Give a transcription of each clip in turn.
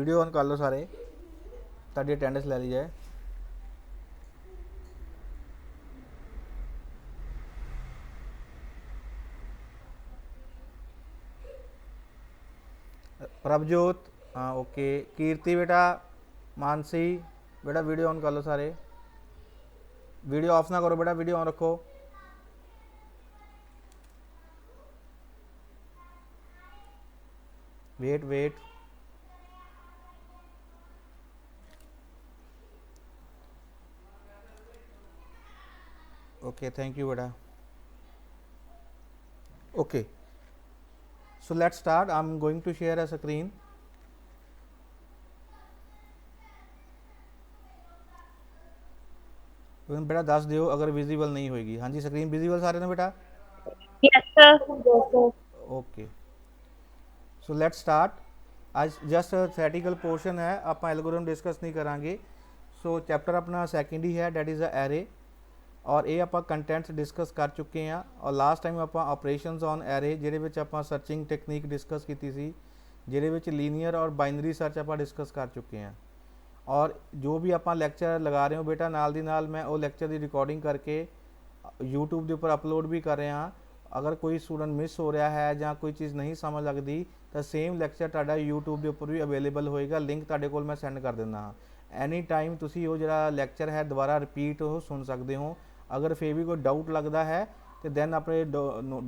Video on ਕਰ ਲਓ ਸਾਰੇ, ਤੁਹਾਡੀ ਅਟੈਂਡੈਂਸ ਲੈ ਲਈ ਜਾਏ। प्रभजोत, हाँ ओके। कीर्ति बेटा, मानसी बेटा वीडियो ऑन कर लो सारे, वीडियो ऑफ ना करो बेटा, वीडियो ऑन रखो। Wait wait, okay thank you बेटा। Okay so let's start. I am going to share a screen. बेटा दस दियो अगर विजिबल नहीं होगी। हाँ जी स्क्रीन विजिबल सारे ने बेटा? Yes sir. Yes sir. Okay so let's start. आज जस्ट थेटिकल पोर्शन है, आप एल्गोरिथम डिस्कस नहीं करांगे। सो चैप्टर अपना सैकेंड ही है, डैट इज़ अ एरे। और ये आप कंटेंट्स डिस्कस कर चुके हैं। और लास्ट टाइम आप ऑपरेशंस ऑन एरे जिहदे विच आप सर्चिंग टेक्निक डिस्कस की सी, जिहदे विच लीनियर और बाइनरी सर्च आप डिस्कस कर चुके हैं। और जो भी आप लैक्चर लगा रहे हो बेटा, नाल दी नाल मैं वो लैक्चर की रिकॉर्डिंग करके यूट्यूब के उपर अपलोड भी कर रहा। अगर कोई स्टूडेंट मिस हो रहा है या कोई चीज़ नहीं समझ लगती तो सेम लैक्चर तुहाडा यूट्यूब के उपर भी अवेलेबल होएगा, लिंक तुहाडे कोल मैं सेंड कर दिंदा हाँ। एनी टाइम तुसी वो जिहड़ा लैक्चर है दोबारा रिपीट हो सुन सकते हो। अगर फिर भी कोई डाउट लगता है तो दैन अपने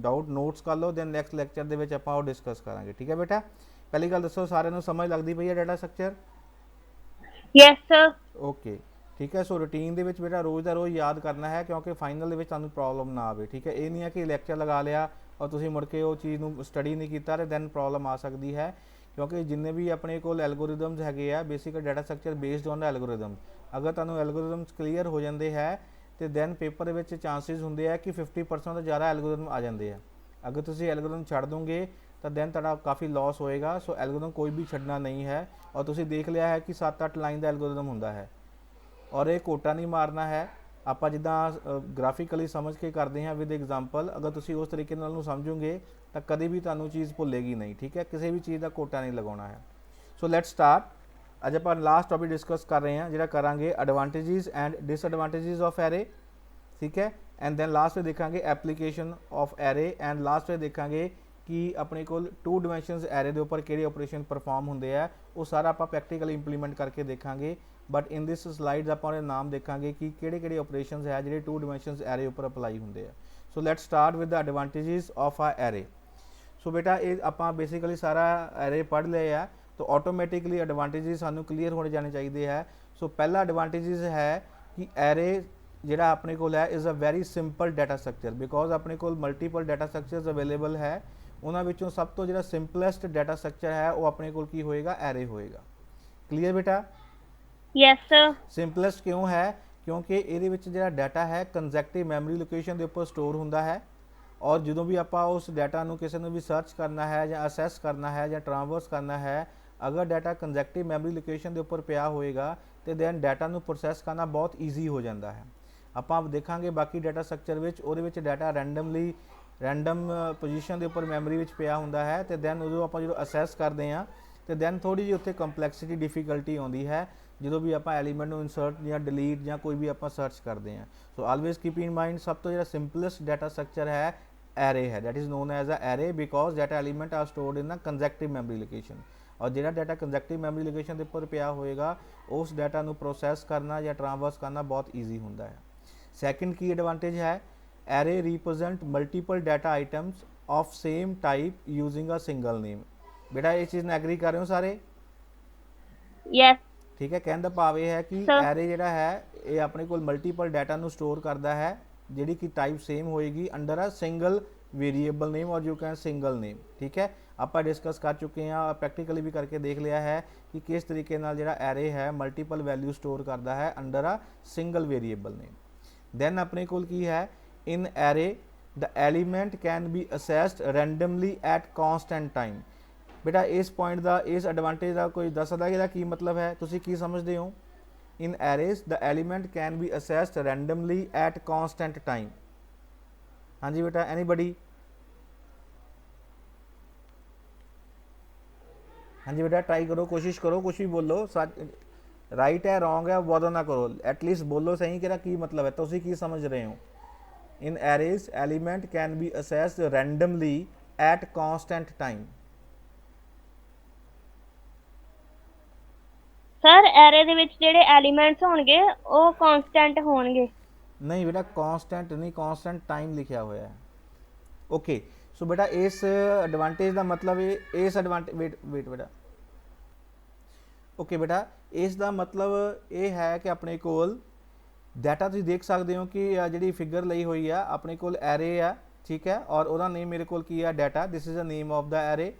डाउट नोट्स कर लो, दैन नैक्सट लैक्चर दे विच आपां डिस्कस करांगे। ठीक है बेटा? पहली गल दसो सारिਆਂ ਨੂੰ समझ लगती पई है data structure? Yes sir. Okay ठीक है। सो रूटीन ਦੇ ਵਿੱਚ बेटा रोज़ ਦਾ रोज़ याद करना है, क्योंकि फाइनल ਦੇ ਵਿੱਚ ਤੁਹਾਨੂੰ प्रॉब्लम ना आए। ठीक है? ये नहीं है कि लैक्चर लगा लिया और तुसीं मुड़ के वो चीज़ ਨੂੰ स्टडी नहीं किया तो दैन प्रॉब्लम आ सकती है। क्योंकि जिन्ने भी अपने को एल्गोरिदम्स हैगे आ basic data structure based on algorithm, अगर तुहानूं एल्गोरिदम्स क्लीयर हो जाते हैं तो दैन पेपर के चांसिस होंगे है कि 50% तो ज़्यादा एल्गोरिदम आ जाते हैं। अगर तुसीं एल्गोरिदम छड्ड दोगे तो दैन तुहाडा काफ़ी लॉस होएगा। सो एल्गोरिदम कोई भी छड्डना नहीं है। और तुसीं देख लिया है कि 7-8 लाइन का एल्गोरिदम होंदा है और ये कोटा नहीं मारना है। आप जिदा ग्राफिकली समझ के करते हैं विद एग्जाम्पल, अगर तुम उस तरीके समझोगे तो कभी भी तू चीज़ भुलेगी नहीं। ठीक है? किसी भी चीज़ का कोटा नहीं लगाना है। So let's start. अज आप लास्ट टॉपिक डिस्कस कर रहे हैं जो करा एडवांटेजिज एंड डिसएडवांटेजिज ऑफ एरे। ठीक है? एंड दैन लास्ट में देखेंगे application of array, and last में देखेंगे कि अपने को 2 डिमेंशनस एरे के उपर कि ऑपरेशन परफॉर्म होंगे है, वो सारा आप प्रैक्टिकली इंप्लीमेंट करके देखेंगे। बट इन दिस स्लाइड्स आप नाम देखेंगे कि किहड़े ऑपरेशंस है जो 2 डिमेंशनस एरे उपर अप्लाई होंगे है। So let's start with the advantages of a array. सो बेटा ये आप बेसिकली सारा एरे पढ़ लिया है, तो ऑटोमैटिकली एडवांटेजिज सानू क्लीयर होने जाने चाहिए है। सो पहला एडवांटेजिज है कि एरे जिहड़ा अपने को है is a very simple data structure, because अपने को मल्टीपल डाटा स्ट्रक्चर्स अवेलेबल है। उन्होंने विचों सब तो जो सिंपलेस्ट डाटा स्ट्रक्चर है वो अपने को की होएगा, एरे होएगा। क्लीयर बेटा? Yes sir. सिंपलेस्ट क्यों है? क्योंकि ये डाटा है कंजैक्टिव मैमरी लोकेशन के उपर स्टोर होंदा है। और जो भी आप उस डाटा को किसी भी सर्च करना है या असैस करना है या ट्रांसवर्स करना है, अगर डाटा कंजैक्टिव मैमरी लोकेशन के उपर पिया होएगा तो दैन डाटा को प्रोसैस करना बहुत ईजी हो जाता है। आप देखेंगे बाकी डाटा स्ट्रक्चर वो डाटा रैंडम पोजीशन के उपर मैमरी में पिया होंदा है, तो दैन उदों आप जो असैस करते हैं तो दैन थोड़ी जी उत्थे कंपलैक्सिटी डिफिकल्टी आती है जो भी आप एलीमेंट को इंसर्ट या डिलीट या कोई भी आप सर्च करते हैं। So always keep in mind सब तो जो सिंपलेस्ट डाटा स्ट्रक्चर है एरे है, that is known as a array, because data element are stored in a conjunctive memory location. और जो डाटा कंजैक्टिव मैमरी लोकेशन के उपर पिया होएगा उस डाटा को प्रोसैस करना या ट्रांसवर्स करना बहुत ईजी होंदा है। सैकेंड की एडवांटेज है array represent multiple data items of same type using a single name. बेटा ये चीज़ ने एग्री कर रहे हो सारे? यस ठीक है? कहने का भाव यह है कि सर। एरे जिहड़ा है ये अपने को मल्टीपल डाटा को स्टोर करता है जिहड़ी कि टाइप सेम होएगी under a single variable name और यू कैन सिंगल नेम। ठीक है? आप डिस्कस कर चुके हैं और प्रैक्टिकली भी करके देख लिया है कि किस तरीके नाल जिहड़ा एरे है मल्टीपल वैल्यू स्टोर करता है under a single variable name. Then अपने को की है in array the element can be accessed randomly at constant time. बेटा इस पॉइंट का इस एडवांटेज का कोई दस सकदा कि की मतलब है, तुसी की समझते हो? In arrays the element can be accessed randomly at constant time. हाँ जी बेटा, एनीबडी? हाँ जी बेटा ट्राई करो, कोशिश करो, कुछ भी बोलो, सच राइट है रॉन्ग है बॉदर ना करो, एटलीस्ट बोलो सही कि की मतलब है, ਤੁਸੀਂ ਕੀ ਸਮਝ ਰਹੇ ਹੋ। in arrays element can be accessed randomly at constant time। Sir array ਦੇ ਵਿੱਚ ਜਿਹੜੇ ਐਲੀਮੈਂਟਸ ਹੋਣਗੇ ਉਹ ਕਨਸਟੈਂਟ ਹੋਣਗੇ। नहीं बेटा कांस्टेंट नहीं, कांस्टेंट टाइम लिखा हुआ है। ओके सो बेटा इस एडवांटेज का मतलब इस एडवांटेज वेट वेट बेटा ओके बेटा इस ਦਾ ਮਤਲਬ ਇਹ ਹੈ ਕਿ ਆਪਣੇ ਕੋਲ ਡਾਟਾ ਤੁਸੀਂ ਦੇਖ ਸਕਦੇ ਹੋ ਕਿ ਜਿਹੜੀ ਫਿਗਰ ਲਈ ਹੋਈ ਆ ਆਪਣੇ ਕੋਲ ਐਰੇ ਆ, ਠੀਕ ਹੈ, ਔਰ ਉਹਦਾ ਨੇਮ ਮੇਰੇ ਕੋਲ ਕੀ ਆ data, this is the name of the array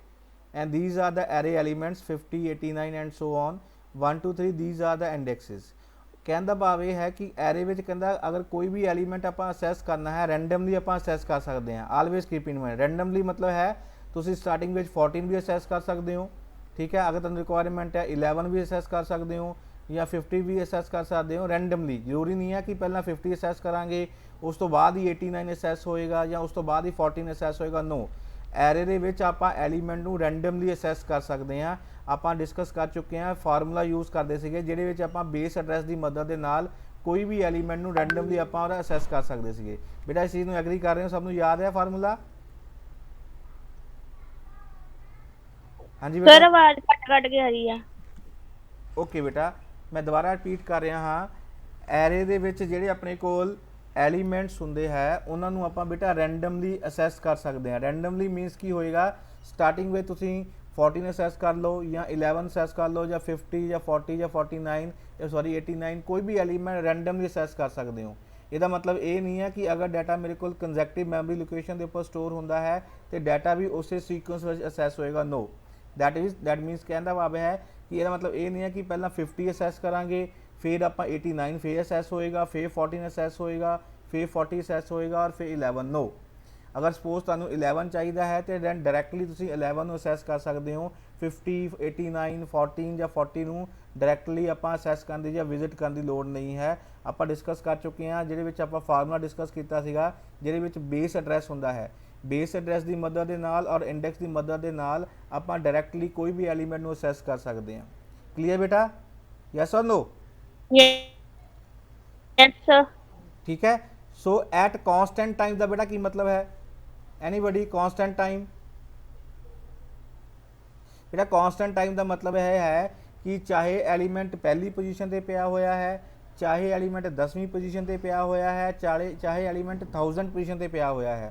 and these are the array elements 50 89 and so on 1 2 3 these are the indexes. ਕਹਿਣ ਦਾ ਭਾਵ ਇਹ ਹੈ ਕਿ ਐਰੇ ਵਿੱਚ ਕਹਿੰਦਾ ਅਗਰ ਕੋਈ ਵੀ ਐਲੀਮੈਂਟ ਆਪਾਂ ਅਸੈਸ ਕਰਨਾ ਹੈ ਰੈਂਡਮਲੀ ਆਪਾਂ ਅਸੈਸ ਕਰ ਸਕਦੇ ਹਾਂ। Always keep in mind randomly ਮਤਲਬ ਹੈ ਤੁਸੀਂ ਸਟਾਰਟਿੰਗ ਵਿੱਚ 14 ਵੀ ਅਸੈਸ ਕਰ ਸਕਦੇ ਹੋ, ਠੀਕ ਹੈ, ਅਗਰ ਤੁਹਾਨੂੰ ਰਿਕੁਆਇਰਮੈਂਟ ਹੈ 11 ਵੀ ਅਸੈਸ ਕਰ ਸਕਦੇ ਹੋ ਜਾਂ 50 ਵੀ ਅਸੈਸ ਕਰ ਸਕਦੇ ਹੋ ਰੈਂਡਮਲੀ। ਜ਼ਰੂਰੀ ਨਹੀਂ ਹੈ ਕਿ ਪਹਿਲਾਂ 50 ਅਸੈਸ ਕਰਾਂਗੇ ਉਸ ਤੋਂ ਬਾਅਦ ਹੀ 89 ਅਸੈਸ ਹੋਏਗਾ ਜਾਂ ਉਸ ਤੋਂ ਬਾਅਦ ਹੀ 14 ਅਸੈਸ ਹੋਏਗਾ, ਨੋ। ਐਰੇ ਦੇ ਵਿੱਚ ਆਪਾਂ ਐਲੀਮੈਂਟ ਨੂੰ ਰੈਂਡਮਲੀ ਅਸੈਸ ਕਰ ਸਕਦੇ ਹਾਂ। ਆਪਾਂ ਡਿਸਕਸ ਕਰ ਚੁੱਕੇ ਹਾਂ, ਫਾਰਮੂਲਾ ਯੂਜ਼ ਕਰਦੇ ਸੀਗੇ ਜਿਹਦੇ ਵਿੱਚ ਆਪਾਂ ਬੇਸ ਐਡਰੈਸ ਦੀ ਮਦਦ ਦੇ ਨਾਲ ਕੋਈ ਵੀ ਐਲੀਮੈਂਟ ਨੂੰ ਰੈਂਡਮਲੀ ਆਪਾਂ ਉਹਦਾ ਅਸੈਸ ਕਰ ਸਕਦੇ ਸੀਗੇ। ਬੇਟਾ ਇਸ ਚੀਜ਼ ਨੂੰ ਐਗਰੀ ਕਰ ਰਹੇ ਹੋ, ਸਭ ਨੂੰ ਯਾਦ ਹੈ ਫਾਰਮੂਲਾ? ਹਾਂਜੀ ਸਰ ਬੇਟਾ ਆਵਾਜ਼ ਕੱਟ ਕੇ ਆ ਰਹੀ ਆ। ਓਕੇ ਬੇਟਾ ਮੈਂ ਦੁਬਾਰਾ ਰਿਪੀਟ ਕਰ ਰਿਹਾ ਹਾਂ, ਐਰੇ ਦੇ ਵਿੱਚ ਜਿਹੜੇ ਆਪਣੇ ਕੋਲ ਐਲੀਮੈਂਟਸ ਹੁੰਦੇ ਹੈ ਉਹਨਾਂ ਨੂੰ ਆਪਾਂ ਬੇਟਾ ਰੈਂਡਮਲੀ ਅਸੈਸ ਕਰ ਸਕਦੇ ਹਾਂ। ਰੈਂਡਮਲੀ ਮੀਨਸ ਕੀ ਹੋਏਗਾ, ਸਟਾਰਟਿੰਗ ਵਿੱਚ ਤੁਸੀਂ 14 ਅਸੈਸ ਕਰ ਲਓ ਜਾਂ 11 ਅਸੈਸ ਕਰ ਲਓ ਜਾਂ 50 ਜਾਂ 40 ਜਾਂ 49 ਸੌਰੀ 89 ਕੋਈ ਵੀ ਐਲੀਮੈਂਟ ਰੈਂਡਮਲੀ ਅਸੈਸ ਕਰ ਸਕਦੇ ਹੋ। ਇਹਦਾ ਮਤਲਬ ਇਹ ਨਹੀਂ ਹੈ ਕਿ ਅਗਰ ਡਾਟਾ ਮੇਰੇ ਕੋਲ ਕੰਜ਼ੈਕਟਿਵ ਮੈਮਰੀ ਲੋਕੇਸ਼ਨ ਦੇ ਉੱਪਰ ਸਟੋਰ ਹੁੰਦਾ ਹੈ ਤੇ ਡਾਟਾ ਵੀ ਉਸੇ ਸੀਕੁਐਂਸ ਵਿੱਚ ਅਸੈਸ ਹੋਏਗਾ, ਨੋ। ਦੈਟ ਮੀਨਸ ਕਹਿਣ ਦਾ ਭਾਵ ਹੈ ਕਿ ਇਹਦਾ ਮਤਲਬ ਇਹ ਨਹੀਂ ਹੈ ਕਿ ਪਹਿਲਾਂ 50 ਅਸੈਸ ਕਰਾਂਗੇ ਫਿਰ ਆਪਾਂ 89 ਫਿਰ ਅਸੈਸ ਹੋਏਗਾ, ਫਿਰ 14 ਅਸੈਸ ਹੋਏਗਾ, ਫਿਰ 40 ਅਸੈਸ ਹੋਏਗਾ ਔਰ ਫਿਰ 11, ਨੋ। ਅਗਰ ਸਪੋਜ਼ ਤੁਹਾਨੂੰ 11 ਚਾਹੀਦਾ ਹੈ ਤੇ ਦੈਨ ਡਾਇਰੈਕਟਲੀ ਤੁਸੀਂ 11 ਨੂੰ ਅਸੈਸ ਕਰ ਸਕਦੇ ਹੋ। 50 89 14 ਜਾਂ 40 ਨੂੰ ਡਾਇਰੈਕਟਲੀ ਆਪਾਂ ਅਸੈਸ ਕਰਨ ਦੀ ਜਾਂ ਵਿਜ਼ਿਟ ਕਰਨ ਦੀ ਲੋੜ ਨਹੀਂ ਹੈ। ਆਪਾਂ ਡਿਸਕਸ ਕਰ ਚੁੱਕੇ ਹਾਂ ਜਿਹਦੇ ਵਿੱਚ ਆਪਾਂ ਫਾਰਮੂਲਾ ਡਿਸਕਸ ਕੀਤਾ ਸੀਗਾ ਜਿਹਦੇ ਵਿੱਚ ਬੇਸ ਐਡਰੈਸ ਹੁੰਦਾ ਹੈ। ਬੇਸ ਐਡਰੈਸ ਦੀ ਮਦਦ ਦੇ ਨਾਲ ਔਰ ਇੰਡੈਕਸ ਦੀ ਮਦਦ ਦੇ ਨਾਲ ਆਪਾਂ ਡਾਇਰੈਕਟਲੀ ਕੋਈ ਵੀ ਐਲੀਮੈਂਟ ਨੂੰ ਅਸੈਸ ਕਰ ਸਕਦੇ ਹਾਂ। ਕਲੀਅਰ ਬੇਟਾ, yes or no? Yes sir. ਠੀਕ ਹੈ, ਸੋ ਐਟ ਕਾਂਸਟੈਂਟ ਟਾਈਮ ਦਾ ਬੇਟਾ ਕੀ ਮਤਲਬ ਹੈ? ਐਨੀਬਡੀ? ਕਾਂਸਟੈਂਟ ਟਾਈਮ बेटा कांस्टेंट टाइम का मतलब यह है कि चाहे एलीमेंट पहली पोजीशन पे पिया होया है, चाहे एलीमेंट 10वीं पोजीशन पे पिया होया है, चाहे एलीमेंट 1000 पोजीशन पे पिया होया है,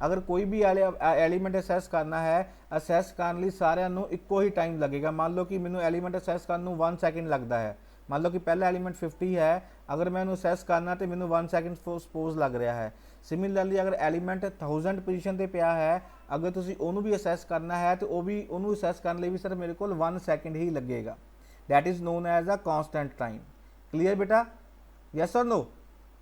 अगर कोई भी एलीमेंट असैस करना है असैस करने लिए सारिਆਂ ਨੂੰ ਇੱਕੋ ही टाइम लगेगा। मान लो कि मैंने एलीमेंट असैस करने ਨੂੰ 1 सेकंड लगता है, मान लो कि पहला एलीमेंट 50 है, अगर मैं उन्होंने असैस करना तो मैंने 1 सेकंड सपोज लग रहा है। सिमिलरली अगर एलीमेंट 1000 पोजीशन पे पिया है, अगर तुसी ਉਹਨੂੰ भी असैस करना है तो वो भी ਉਹਨੂੰ असैस करने लिए भी सिर्फ मेरे को 1 सेकंड ही लगेगा। That is known as a constant time. Clear बेटा, यस और नो?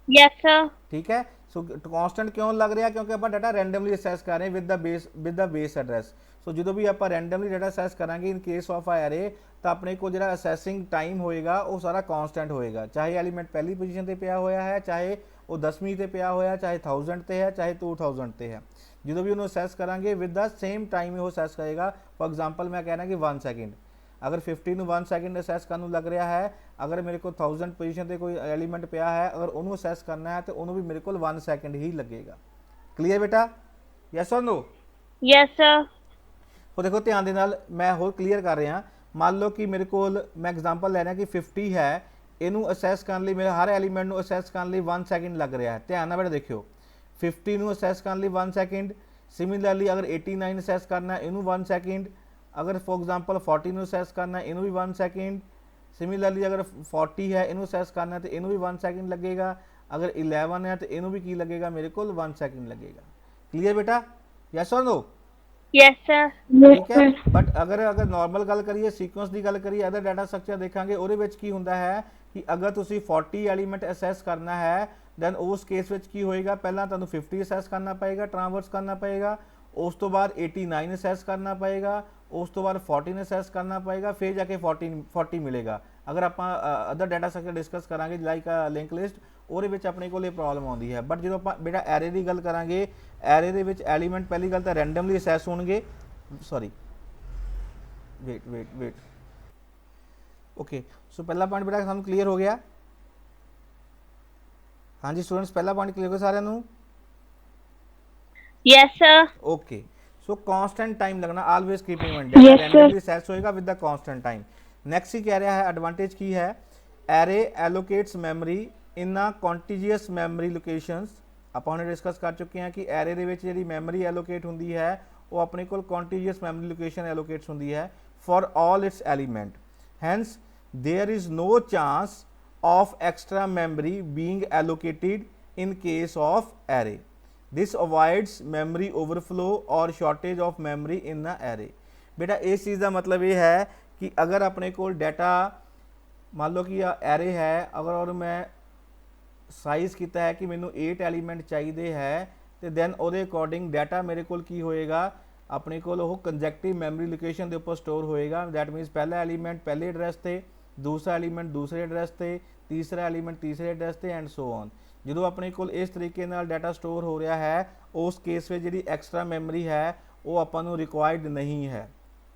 Yes sir. ठीक है, सो कांस्टेंट क्यों लग रहा है? क्योंकि आप डाटा रैंडमली असैस कर रहे हैं with the base address. So जो भी आप रैंडमली डाटा असैस करांगे in case of a array तो अपने को जो असैसिंग टाइम होएगा वो सारा कांस्टेंट होएगा, चाहे एलीमेंट पहली पोजीशन पे पिया होया है, चाहे वो 10वीं ते पिया होया, चाहे 1000 ते है, चाहे 2000 ते है। जो भी उन्होंने असैस करांगे विद द सेम टाइम वो असैस करेगा। फॉर एग्जांपल मैं कहना कि 1 सेकंड, अगर 50 ਨੂੰ 1 सेकंड असैस करने लग रहा है, अगर मेरे को 1000 पोजीशन पे कोई एलीमेंट पिया है, अगर उन्होंने असैस करना है तो उन्होंने भी मेरे को 1 सेकंड ही लगेगा। क्लियर बेटा, यस और नो? Yes sir. तो देखो ध्यान दे नाल मैं होर क्लीयर कर रहा। मान लो कि मेरे को मैं एग्जांपल लेना कि 50 है, इनू असैस करने लिए मेरे हर एलीमेंट ਨੂੰ असैस करने लिए 1 सेकंड लग रहा है। ध्यान नाल बेटा देखियो 50 ਨੂੰ असैस करने लिए 1 सेकंड, सिमिलरली अगर 89 असैस करना है इनू 1 सेकंड, अगर फॉर एग्जांपल 40 ਨੂੰ असैस करना है इनू भी 1 सेकंड, सिमिलरली अगर 40 है इनू असैस करना है तो इनू भी 1 सेकंड लगेगा, अगर 11 है तो इनू भी की लगेगा मेरे को 1 सेकंड लगेगा। क्लियर बेटा, यस और नो? Yes sir. ठीक है, बट अगर नॉर्मल गल करिए सीक्वेंस की गल करिए अदर डाटा स्ट्रक्चर देखांगे ਉਹਦੇ ਵਿੱਚ ਕੀ ਹੁੰਦਾ ਹੈ कि अगर ਤੁਸੀਂ 40 एलीमेंट असैस करना है दैन उस केस ਵਿੱਚ ਕੀ ਹੋਏਗਾ, ਪਹਿਲਾਂ ਤੁਹਾਨੂੰ 50 असैस करना पएगा, ट्रांसवर्स करना पएगा, उस तो बाद 89 असैस करना पएगा, उस तो बाद 14 असैस करना पएगा, फिर जाके 40 मिलेगा। अगर आप अदर डाटा स्ट्रक्चर डिस्कस करांगे लाइक लिंक लिस्ट ਉਹਦੇ ਵਿੱਚ ਆਪਣੇ ਕੋਲ ਇਹ ਪ੍ਰੋਬਲਮ ਆਉਂਦੀ ਹੈ। ਬਟ ਜਦੋਂ ਆਪਾਂ ਬੇਟਾ ਐਰੇ ਦੀ ਗੱਲ ਕਰਾਂਗੇ, ਐਰੇ ਦੇ ਵਿੱਚ ਐਲੀਮੈਂਟ ਪਹਿਲੀ ਗੱਲ ਤਾਂ ਰੈਂਡਮਲੀ ਅਸੈਸ ਹੋਣਗੇ, ਸੌਰੀ वेट ओके। सो पहला पॉइंट बेटा सानू क्लीयर हो गया। हाँ जी स्टूडेंट्स पहला पॉइंट क्लीयर हो गया सारिਆਂ ਨੂੰ? Yes sir. Okay. So constant time लगना always keep in mind, data randomly set होएगा with the constant time. Next ही कह रहा है एडवांटेज की है, array allocates memory in a contiguous memory locations. ਆਪਾਂ ਹੁਣੇ ਡਿਸਕਸ ਕਰ ਚੁੱਕੇ ਹਾਂ ਕਿ ਐਰੇ ਦੇ ਵਿੱਚ ਜਿਹੜੀ ਮੈਮਰੀ ਐਲੋਕੇਟ ਹੁੰਦੀ ਹੈ ਉਹ ਆਪਣੇ ਕੋਲ ਕੰਟੀਜੀਅਸ ਮੈਮਰੀ ਲੋਕੇਸ਼ਨ ਐਲੋਕੇਟਸ ਹੁੰਦੀ ਹੈ for all its element, hence there is no chance of extra memory being allocated in case of array. This avoids memory overflow or shortage of memory in the array. बेटा इस चीज़ का मतलब ये है कि अगर अपने को डाटा मान लो कि एरे है अगर और मैं साइज़ किया है कि मैनू 8 एलीमेंट चाहिए है तो दैन वो अकॉर्डिंग डाटा मेरे को की होएगा अपने को कंजैक्टिव मैमरी लोकेशन के उपर स्टोर होएगा। दैट मीनस पहला एलीमेंट पहले एड्रैस से, दूसरा एलीमेंट दूसरे एड्रैस से, तीसरा एलीमेंट तीसरे एड्रैस से एंड सो ऑन। जो अपने को इस तरीके डाटा स्टोर हो रहा है उस केस में जी एक्सट्रा मैमरी है वो अपन रिक्वायर्ड नहीं है।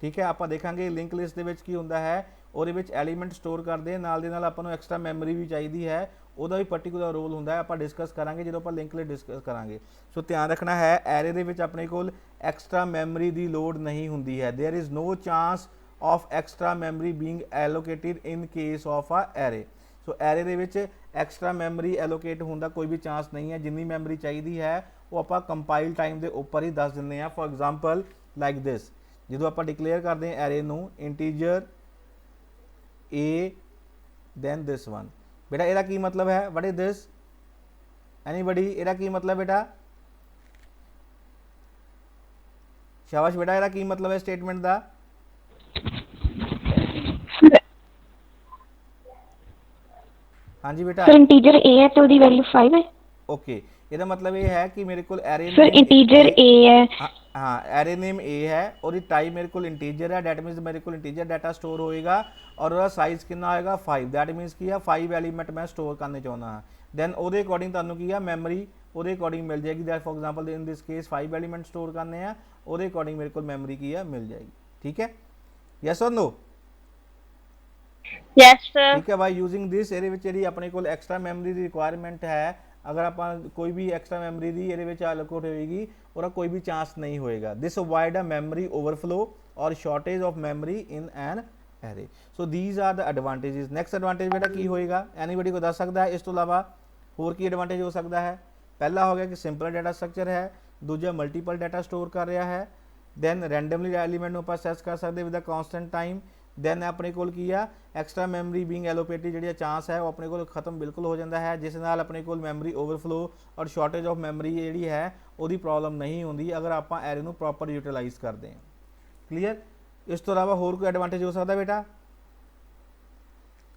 ठीक है, आप देखेंगे लिंक लिस्ट के की होंदा है और एलीमेंट स्टोर करते हैं नाल दे नाल आपां नूं एक्सट्रा मैमरी भी चाहिए है, ਉਹਦਾ भी पर्टिकुलर रोल होंदा है। आप डिस्कस करांगे जो आप लिंक लिस्ट डिस्कस करांगे। सो ध्यान रखना है एरे दे विच अपने कोल एक्सट्रा मैमरी की लोड नहीं होंदी है। There is no chance of extra memory being allocated in case of a array. So array दे विच एक्सट्रा मैमरी एलोकेट होने का कोई भी चांस नहीं है। जिन्नी मैमरी चाहिए है वो आप कंपाइल टाइम के उपर ही दस दिंदे आ। फॉर एग्जाम्पल लाइक दिस, जो आप डिक्लेयर करते हैं एरे नूं integer A then this one. बेटा ਇਹਦਾ ਕੀ मतलब है, व्हाट इज दिस एनीबॉडी, ਇਹਦਾ ਕੀ मतलब बेटा? शाबाश बेटा, ਇਹਦਾ ਕੀ मतलब है स्टेटमेंट ਦਾ? हाँ जी बेटा। सर इंटीजर ए है तो दी वैल्यू 5 है। ओके, ਇਹਦਾ मतलब ये है कि मेरे को एरे सर इंटीजर ए है। हाँ एरे नेम ए है और टाइप मेरे को इंटीजर है। दैट मीनस मेरे को इंटीजर डाटा स्टोर होएगा और उसका साइज कितना होएगा 5। दैट मीनस की है 5 एलीमेंट मैं स्टोर करने चाहता हाँ। दैन वो अकॉर्डिंग तुहानू की है मैमरी वो अकॉर्डिंग मिल जाएगी। That for example in this case 5 element store करने हैं वो अकॉर्डिंग मेरे को मैमरी की है मिल जाएगी। ठीक है, यस और नो? Yes sir. ठीक है भाई, यूजिंग दिस ये अपने को एक्सट्रा मैमरी की रिक्वायरमेंट है। अगर आप कोई भी एक्सट्रा मैमरी की ये एलोकेट होएगी और कोई भी चांस नहीं होएगा। This avoid a memory overflow और shortage of memory in an array. So these are the advantages. Next advantage बेटा की होएगा, एनीबॉडी को दस सकता है? इस तो अलावा होर की एडवांटेज हो सकता है? पहला हो गया कि सिंपल डाटा स्ट्रक्चर है, दूजा मल्टीपल डाटा स्टोर कर रहा है, दैन रैंडमली एलीमेंट आप असेस कर सकते with a constant time. Then अपने को एक्सट्रा मैमरी बीइंग एलोकेटेड जी चांस है वो अपने को खत्म बिल्कुल हो जाता है, जिस नाल अपने को मैमरी ओवरफ्लो और शॉर्टेज ऑफ मैमरी जी है वो प्रॉब्लम नहीं होंगी अगर आप एरे नूं प्रॉपर यूटिलाइज करते हैं। क्लीयर? इस तो अलावा होर कोई एडवांटेज हो सकता बेटा?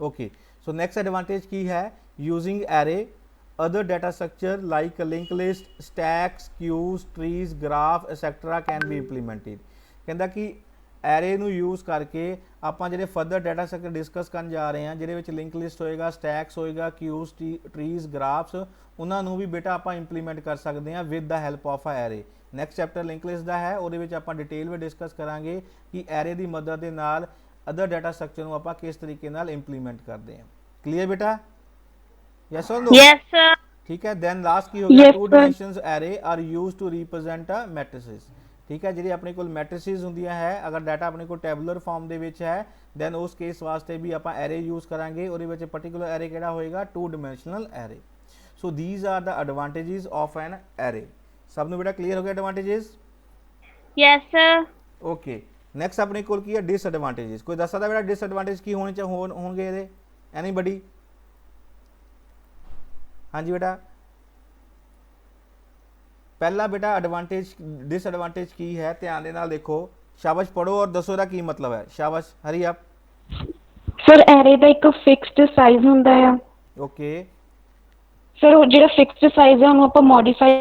ओके, सो नैक्सट एडवांटेज की है, using array other data structure like link list, stacks, queues, trees, graph etcetera can be implemented. कहता कि एरे नूं यूज़ करके आप जो फर्दर डाटा स्ट्रक्चर डिस्कस कर जा रहे हैं जिहदे लिंक लिस्ट होएगा, स्टैक्स होएगा, क्यूज, ट्रीज, ग्राफ्स, उन्होंने भी बेटा आप इंप्लीमेंट कर सकते हैं with the help of a array. Next chapter link list का है, वो आप डिटेल में डिस्कस करांगे कि एरे की मदद के नाल अदर डाटा स्ट्रक्चर को आप किस तरीके नाल इंप्लीमेंट करते हैं। क्लीयर बेटा? यस और नो? Yes sir. ठीक है, दैन लास्ट की हो गया Yes, two sir. Dimensions array are use to represent a matrices. ठीक है, जी अपने को मैट्रिसेस होंदियां है, अगर डाटा अपने को टैबुलर फॉर्म दे विच है दैन उस केस वास्ते भी आप एरे यूज़ करांगे। और पर्टिकुलर एरे किहड़ा होएगा 2 dimensional array. So these are the advantages of an array. सब नूं बेटा क्लीयर हो गया advantages? Yes sir. Okay, next अपने को की है डिसएडवांटेजेस। कोई दस सकदा बेटा डिसएडवांटेज की होने होणगे इहदे? एनीबॉडी? हाँ जी बेटा, पहला बेटा एडवांटेज डिसएडवांटेज की है, ध्यान दे नाल देखो, शाबाश पढ़ो और दसो दा की मतलब है। शाबाश, हरी अप। सर एरे ਦਾ ਇੱਕ ਫਿਕਸਡ ਸਾਈਜ਼ ਹੁੰਦਾ ਆ। ओके, ਸਰ ਉਹ ਜਿਹੜਾ ਫਿਕਸਡ ਸਾਈਜ਼ ਹੈ ਉਹਨੂੰ ਆਪਾਂ ਮੋਡੀਫਾਈ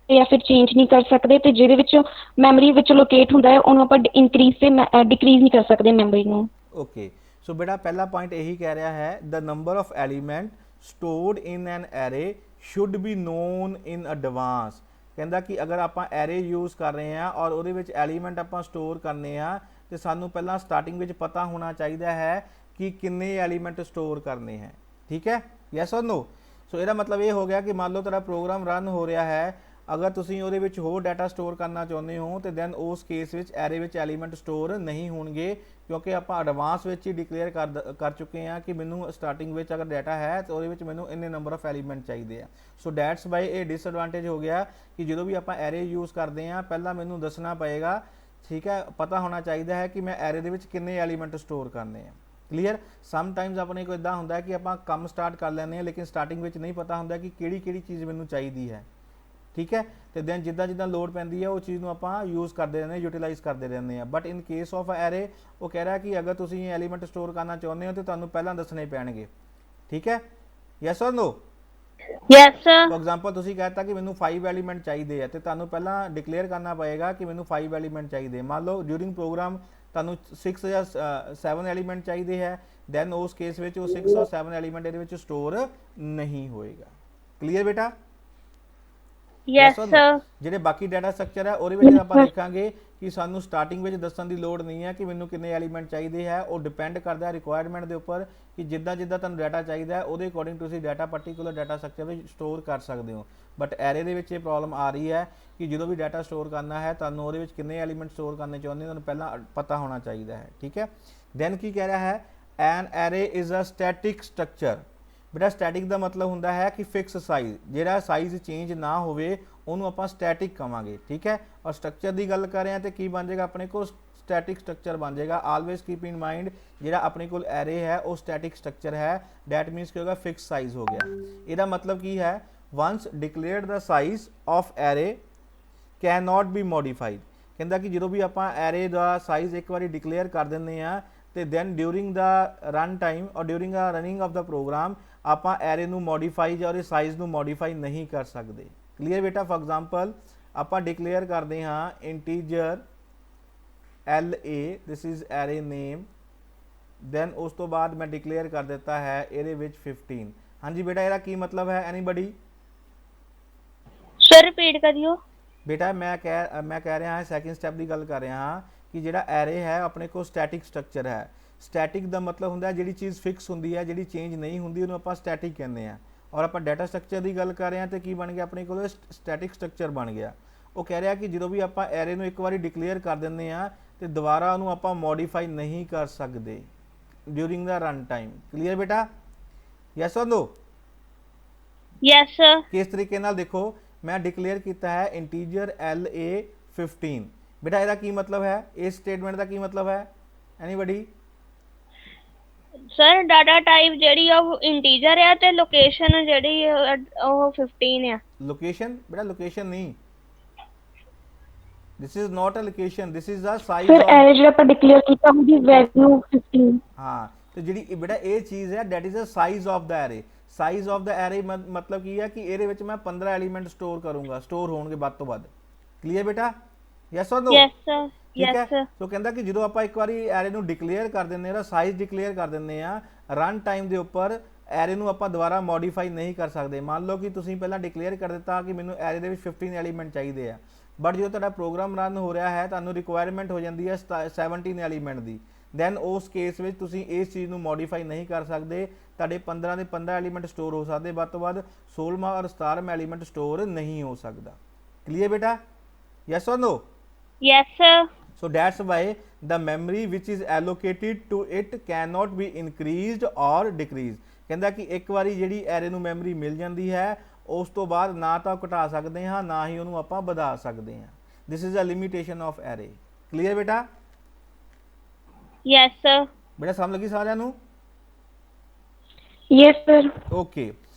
ਜਾਂ ਫਿਰ ਚੇਂਜ ਨਹੀਂ ਕਰ ਸਕਦੇ ਤੇ ਜਿਹਦੇ ਵਿੱਚ ਮੈਮਰੀ ਵਿੱਚ ਲੋਕੇਟ ਹੁੰਦਾ ਹੈ ਉਹਨੂੰ ਆਪਾਂ ਇਨਕਰੀਜ਼ ਤੇ ਡਿਕਰੀਜ਼ ਨਹੀਂ ਕਰ ਸਕਦੇ ਮੈਮਰੀ ਨੂੰ। ओके, सो बेटा पहला पॉइंट यही कह रहा है the number of element stored in an array should be known in advance. कहता कि अगर आप एरे यूज़ कर रहे हैं और वो एलीमेंट आप स्टोर करने हैं ਤੇ ਸਾਨੂੰ ਪਹਿਲਾਂ ਸਟਾਰਟਿੰਗ ਵਿੱਚ ਪਤਾ ਹੋਣਾ ਚਾਹੀਦਾ ਹੈ ਕਿ ਕਿੰਨੇ ਐਲੀਮੈਂਟ ਸਟੋਰ ਕਰਨੇ ਹੈ। ਠੀਕ ਹੈ, ਯੈਸ ਔਰ ਨੋ। ਸੋ ਇਹਦਾ ਮਤਲਬ ਇਹ ਹੋ ਗਿਆ ਕਿ ਮੰਨ ਲਓ ਤੁਹਾਡਾ ਪ੍ਰੋਗਰਾਮ ਰਨ ਹੋ ਰਿਹਾ ਹੈ, ਅਗਰ ਤੁਸੀਂ ਉਹਦੇ ਵਿੱਚ ਹੋਰ ਡਾਟਾ ਸਟੋਰ ਕਰਨਾ ਚਾਹੁੰਦੇ ਹੋ ਤੇ ਦੈਨ ਉਸ ਕੇਸ ਵਿੱਚ ਐਰੇ ਵਿੱਚ ਐਲੀਮੈਂਟ ਸਟੋਰ ਨਹੀਂ ਹੋਣਗੇ, ਕਿਉਂਕਿ ਆਪਾਂ ਐਡਵਾਂਸ ਵਿੱਚ ਹੀ ਡਿਕਲੇਅਰ ਕਰ ਚੁੱਕੇ ਹਾਂ ਕਿ ਮੈਨੂੰ ਸਟਾਰਟਿੰਗ ਵਿੱਚ ਅਗਰ ਡਾਟਾ ਹੈ ਤਾਂ ਉਹਦੇ ਵਿੱਚ ਮੈਨੂੰ ਇੰਨੇ ਨੰਬਰ ਆਫ ਐਲੀਮੈਂਟ ਚਾਹੀਦੇ ਆ। ਸੋ ਡੈਟਸ ਬਾਈ ਇਹ ਡਿਸਐਡਵਾਂਟੇਜ ਹੋ ਗਿਆ ਕਿ ਜਦੋਂ ਵੀ ਆਪਾਂ ਐਰੇ ਯੂਜ਼ ਕਰਦੇ ਹਾਂ ਪਹਿਲਾਂ ਮੈਨੂੰ ਦੱਸਣਾ ਪਏਗਾ, ਠੀਕ ਹੈ, ਪਤਾ ਹੋਣਾ ਚਾਹੀਦਾ ਹੈ ਕਿ ਮੈਂ ਐਰੇ ਦੇ ਵਿੱਚ ਕਿੰਨੇ ਐਲੀਮੈਂਟ ਸਟੋਰ ਕਰਨੇ ਆ। ਕਲੀਅਰ। ਸਮ ਟਾਈਮਸ ਆਪਣੇ ਕੋਲ ਇਦਾਂ ਹੁੰਦਾ ਹੈ ਕਿ ਆਪਾਂ ਕੰਮ ਸਟਾਰਟ ਕਰ ਲੈਂਦੇ ਹਾਂ ਲੇਕਿਨ ਸਟਾਰਟਿੰਗ ਵਿੱਚ ਨਹੀਂ ਪਤਾ ਹੁੰਦਾ ਕਿ ਕਿਹੜੀ ਚੀਜ਼ ਮੈਨੂੰ ਚਾਹੀਦੀ ਹੈ। ਠੀਕ ਹੈ, ਤੇ ਦੈਨ ਜਿੱਦਾਂ ਲੋਡ ਪੈਂਦੀ ਹੈ ਉਹ ਚੀਜ਼ ਨੂੰ ਆਪਾਂ ਯੂਜ਼ ਕਰਦੇ ਰਹਿੰਦੇ ਹਾਂ, ਯੂਟਿਲਾਈਜ਼ ਕਰਦੇ ਰਹਿੰਦੇ ਹਾਂ। But in case of array ਉਹ ਕਹਿ ਰਿਹਾ ਕਿ ਅਗਰ ਤੁਸੀਂ ਐਲੀਮੈਂਟ ਸਟੋਰ ਕਰਨਾ ਚਾਹੁੰਦੇ ਹੋ ਤਾਂ ਤੁਹਾਨੂੰ ਪਹਿਲਾਂ ਦੱਸਣੇ ਪੈਣਗੇ। ਠੀਕ ਹੈ, yes or no. Yes sir. For example ਤੁਸੀਂ ਕਹਿਤਾ ਕਿ ਮੈਨੂੰ 5 ਐਲੀਮੈਂਟ ਚਾਹੀਦੇ ਆ ਤੇ ਤੁਹਾਨੂੰ ਪਹਿਲਾਂ ਡਿਕਲੇਅਰ ਕਰਨਾ ਪਏਗਾ ਕਿ ਮੈਨੂੰ 5 ਐਲੀਮੈਂਟ ਚਾਹੀਦੇ। ਮੰਨ ਲਓ ਡਿਊਰਿੰਗ ਪ੍ਰੋਗਰਾਮ ਤੁਹਾਨੂੰ 6 ਜਾਂ 7 ਐਲੀਮੈਂਟ ਚਾਹੀਦੇ ਹੈ, ਦੈਨ ਉਸ ਕੇਸ ਵਿੱਚ ਉਹ 6 ਔਰ 7 ਐਲੀਮੈਂਟ ਇਹਦੇ ਵਿੱਚ ਸਟੋਰ ਨਹੀਂ ਹੋਏਗਾ। ਕਲੀਅਰ ਬੇਟਾ? Yes sir. ਜਿਹੜੇ ਬਾਕੀ ਡਾਟਾ ਸਟਰਕਚਰ ਹੈ ਉਹਦੇ ਵਿੱਚ ਆਪਾਂ ਦੇਖਾਂਗੇ ਕਿ ਸਾਨੂੰ ਸਟਾਰਟਿੰਗ ਵਿੱਚ ਦੱਸਣ ਦੀ ਲੋੜ ਨਹੀਂ ਹੈ ਕਿ ਮੈਨੂੰ ਕਿੰਨੇ ਐਲੀਮੈਂਟ ਚਾਹੀਦੇ ਹੈ, ਉਹ ਡਿਪੈਂਡ ਕਰਦਾ ਹੈ ਰਿਕੁਆਇਰਮੈਂਟ ਦੇ ਉੱਪਰ ਕਿ ਜਿੱਦਾਂ ਤੁਹਾਨੂੰ ਡਾਟਾ ਚਾਹੀਦਾ ਹੈ ਉਹਦੇ ਅਕੋਰਡਿੰਗ ਤੁਸੀਂ ਡਾਟਾ ਪਾਰਟਿਕੂਲਰ ਡਾਟਾ ਸਟਰਕਚਰ ਵਿੱਚ ਸਟੋਰ ਕਰ ਸਕਦੇ ਹੋ। ਬਟ ਐਰੇ ਦੇ ਵਿੱਚ ਇਹ ਪ੍ਰੋਬਲਮ ਆ ਰਹੀ ਹੈ ਕਿ ਜਦੋਂ ਵੀ ਡਾਟਾ ਸਟੋਰ ਕਰਨਾ ਹੈ ਤੁਹਾਨੂੰ ਉਹਦੇ ਵਿੱਚ ਕਿੰਨੇ ਐਲੀਮੈਂਟ ਸਟੋਰ ਕਰਨੇ ਚਾਹੁੰਦੇ ਹੋ ਤੁਹਾਨੂੰ ਪਹਿਲਾਂ ਪਤਾ ਹੋਣਾ ਚਾਹੀਦਾ ਹੈ। ਠੀਕ ਹੈ, ਦੈਨ ਕੀ ਕਹਿ ਰਿਹਾ ਹੈ, an array is a static structure. ਬੇਟਾ ਸਟੈਟਿਕ ਦਾ ਮਤਲਬ ਹੁੰਦਾ ਹੈ ਕਿ ਫਿਕਸ ਸਾਈਜ਼, ਜਿਹੜਾ ਸਾਈਜ਼ ਚੇਂਜ ਨਾ ਹੋਵੇ ਉਹਨੂੰ ਆਪਾਂ ਸਟੈਟਿਕ ਕਵਾਂਗੇ। ਠੀਕ ਹੈ, ਔਰ ਸਟਰਕਚਰ ਦੀ ਗੱਲ ਕਰ ਰਹੇ ਹਾਂ ਤੇ ਕੀ ਬਣ ਜਾਏਗਾ ਆਪਣੇ ਕੋਲ, ਸਟੈਟਿਕ ਸਟਰਕਚਰ ਬਣ ਜਾਏਗਾ। ਆਲਵੇਜ਼ ਕੀਪ ਇਨ ਮਾਈਂਡ ਜਿਹੜਾ ਆਪਣੇ ਕੋਲ ਐਰੇ ਹੈ ਉਹ ਸਟੈਟਿਕ ਸਟਰਕਚਰ ਹੈ, ਦੈਟ ਮੀਨਸ ਕੀ ਹੋਗਾ, ਫਿਕਸ ਸਾਈਜ਼ ਹੋ ਗਿਆ। ਇਹਦਾ ਮਤਲਬ ਕੀ ਹੈ, once declared the size of array can not be modified. ਕਹਿੰਦਾ ਕਿ ਜਦੋਂ ਵੀ ਆਪਾਂ ਐਰੇ ਦਾ ਸਾਈਜ਼ ਇੱਕ ਵਾਰੀ ਡਿਕਲੇਅਰ ਕਰ ਦਿੰਦੇ ਆ ਤੇ then during the run time or during the running of the program ਆਪਾਂ ਐਰੇ ਨੂੰ ਮੋਡੀਫਾਈ ਜਾਂ ਉਹਦੇ ਸਾਈਜ਼ ਨੂੰ ਮੋਡੀਫਾਈ ਨਹੀਂ ਕਰ ਸਕਦੇ। ਕਲੀਅਰ ਬੇਟਾ? ਫॉर ਐਗਜ਼ਾਮਪਲ ਆਪਾਂ ਡਿਕਲੇਅਰ ਕਰਦੇ ਹਾਂ integer LA, this is array name, then ਉਸ ਤੋਂ ਬਾਅਦ ਮੈਂ ਡਿਕਲੇਅਰ ਕਰ ਦਿੱਤਾ ਹੈ ਇਹਦੇ ਵਿੱਚ 15। ਹਾਂਜੀ ਬੇਟਾ, ਇਹਦਾ ਕੀ ਮਤਲਬ ਹੈ? ਐਨੀਬਡੀ? ਸਰ ਰਿਪੀਟ ਕਰਿਓ। ਬੇਟਾ ਮੈਂ ਕਹਿ ਰਿਹਾ ਹਾਂ, ਸੈਕਿੰਡ ਸਟੈਪ ਦੀ ਗੱਲ ਕਰ ਰਿਹਾ ਹਾਂ ਕਿ ਜਿਹੜਾ ਐਰੇ ਹੈ ਆਪਣੇ ਕੋਲ ਸਟੈਟਿਕ ਸਟਰਕਚਰ ਹੈ। ਸਟੈਟਿਕ ਦਾ ਮਤਲਬ ਹੁੰਦਾ ਜਿਹੜੀ ਚੀਜ਼ ਫਿਕਸ ਹੁੰਦੀ ਹੈ, ਜਿਹੜੀ ਚੇਂਜ ਨਹੀਂ ਹੁੰਦੀ, ਉਹਨੂੰ ਆਪਾਂ ਸਟੈਟਿਕ ਕਹਿੰਦੇ ਆ। ਔਰ ਆਪਾਂ ਡਾਟਾ ਸਟਰਕਚਰ ਦੀ ਗੱਲ ਕਰ ਰਹੇ ਹਾਂ ਤੇ ਕੀ ਬਣ ਗਿਆ ਆਪਣੇ ਕੋਲ, ਸਟੈਟਿਕ ਸਟਰਕਚਰ ਬਣ ਗਿਆ। ਉਹ ਕਹਿ ਰਿਹਾ ਕਿ ਜਦੋਂ ਵੀ ਆਪਾਂ ਐਰੇ ਨੂੰ ਇੱਕ ਵਾਰੀ ਡਿਕਲੇਅਰ ਕਰ ਦਿੰਦੇ ਆ ਤੇ ਦੁਬਾਰਾ ਉਹਨੂੰ ਆਪਾਂ ਮੋਡੀਫਾਈ ਨਹੀਂ ਕਰ ਸਕਦੇ during the run time. Clear ਬੇਟਾ? Yes or no? Yes sir. ਕਿਸ ਤਰੀਕੇ ਨਾਲ ਦੇਖੋ, ਮੈਂ ਡਿਕਲੇਅਰ ਕੀਤਾ ਹੈ ਇੰਟੀਜਰ LA 15। ਬੇਟਾ ਇਹਦਾ ਕੀ ਮਤਲਬ ਹੈ, ਇਸ ਸਟੇਟਮੈਂਟ ਦਾ ਕੀ ਮਤਲਬ ਹੈ? ਐਨੀਬਡੀ? ਸਰ ਡਾਟਾ ਟਾਈਪ ਜਿਹੜੀ ਆ ਉਹ ਇੰਟੀਜਰ ਆ ਤੇ ਲੋਕੇਸ਼ਨ ਜਿਹੜੀ ਉਹ 15 ਆ। ਲੋਕੇਸ਼ਨ? ਬੇਟਾ ਲੋਕੇਸ਼ਨ ਨਹੀਂ, this is not a location, this is the size sir of। Array ਜਿਹੜਾ ਆਪਾਂ ਡਿਕਲੇਅਰ ਕੀਤਾ ਉਹਦੀ ਵੈਲਿਊ 15। ਹਾਂ, ਤੇ ਜਿਹੜੀ ਬੇਟਾ ਇਹ ਚੀਜ਼ ਹੈ that is the size of the array। Size of the array ਮਤਲਬ ਕੀ ਹੈ ਕਿ ਇਹਦੇ ਵਿੱਚ ਮੈਂ 15 ਐਲੀਮੈਂਟ ਸਟੋਰ ਕਰੂੰਗਾ, ਸਟੋਰ ਹੋਣਗੇ ਵੱਧ ਤੋਂ ਵੱਧ। ਕਲੀਅਰ ਬੇਟਾ? Yes or no? Yes sir. ਠੀਕ ਹੈ, ਯੈਸ ਸਰ। ਸੋ ਕਹਿੰਦਾ ਕਿ ਜਦੋਂ ਆਪਾਂ ਇੱਕ ਵਾਰੀ ਐਰੇ ਨੂੰ ਡਿਕਲੇਅਰ ਕਰ ਦਿੰਦੇ ਆ, ਸਾਈਜ਼ ਡਿਕਲੇਅਰ ਕਰ ਦਿੰਦੇ ਆ, ਰਨ ਟਾਈਮ ਦੇ ਉੱਪਰ ਐਰੇ ਨੂੰ ਆਪਾਂ ਦੁਬਾਰਾ ਮੋਡੀਫਾਈ ਨਹੀਂ ਕਰ ਸਕਦੇ। ਮੰਨ ਲਓ ਕਿ ਤੁਸੀਂ ਪਹਿਲਾਂ ਡਿਕਲੇਅਰ ਕਰ ਦਿੱਤਾ ਕਿ ਮੈਨੂੰ ਐਰੇ ਦੇ ਵਿੱਚ 15 ਐਲੀਮੈਂਟ ਚਾਹੀਦੇ ਆ, ਬਟ ਜਦੋਂ ਤੁਹਾਡਾ ਪ੍ਰੋਗਰਾਮ ਰਨ ਹੋ ਰਿਹਾ ਹੈ ਤੁਹਾਨੂੰ ਰਿਕੁਆਇਰਮੈਂਟ ਹੋ ਜਾਂਦੀ ਹੈ 17 ਐਲੀਮੈਂਟ ਦੀ, ਦੈਨ ਉਸ ਕੇਸ ਵਿੱਚ ਤੁਸੀਂ ਇਸ ਚੀਜ਼ ਨੂੰ ਮੋਡੀਫਾਈ ਨਹੀਂ ਕਰ ਸਕਦੇ। ਤੁਹਾਡੇ 15 ਦੇ 15 ਐਲੀਮੈਂਟ ਸਟੋਰ ਹੋ ਸਕਦੇ, ਵੱਧ ਤੋਂ ਵੱਧ 16ਵਾਂ ਔਰ 17ਵਾਂ ਐਲੀਮੈਂਟ ਸਟੋਰ ਨਹੀਂ ਹੋ ਸਕਦਾ। ਕਲੀਅਰ ਬੇਟਾ? Yes or no? Yes sir. So that's why the memory which is allocated to it cannot be increased or decreased। ਕਹਿੰਦਾ ਕਿ ਇੱਕ ਵਾਰੀ ਜਿਹੜੀ ਐਰੇ ਨੂੰ ਮੈਮਰੀ ਮਿਲ ਜਾਂਦੀ ਹੈ ਉਸ ਤੋਂ ਬਾਅਦ ਨਾ ਤਾਂ ਘਟਾ ਸਕਦੇ ਹਾਂ ਨਾ ਹੀ ਉਹਨੂੰ ਆਪਾਂ ਵਧਾ ਸਕਦੇ ਹਾਂ। This is a limitation of array। Clear ਬੇਟਾ? Yes sir. ਬੇਟਾ ਸਮਝ ਲੱਗੀ ਸਾਰਿਆਂ ਨੂੰ? Yes sir. Okay,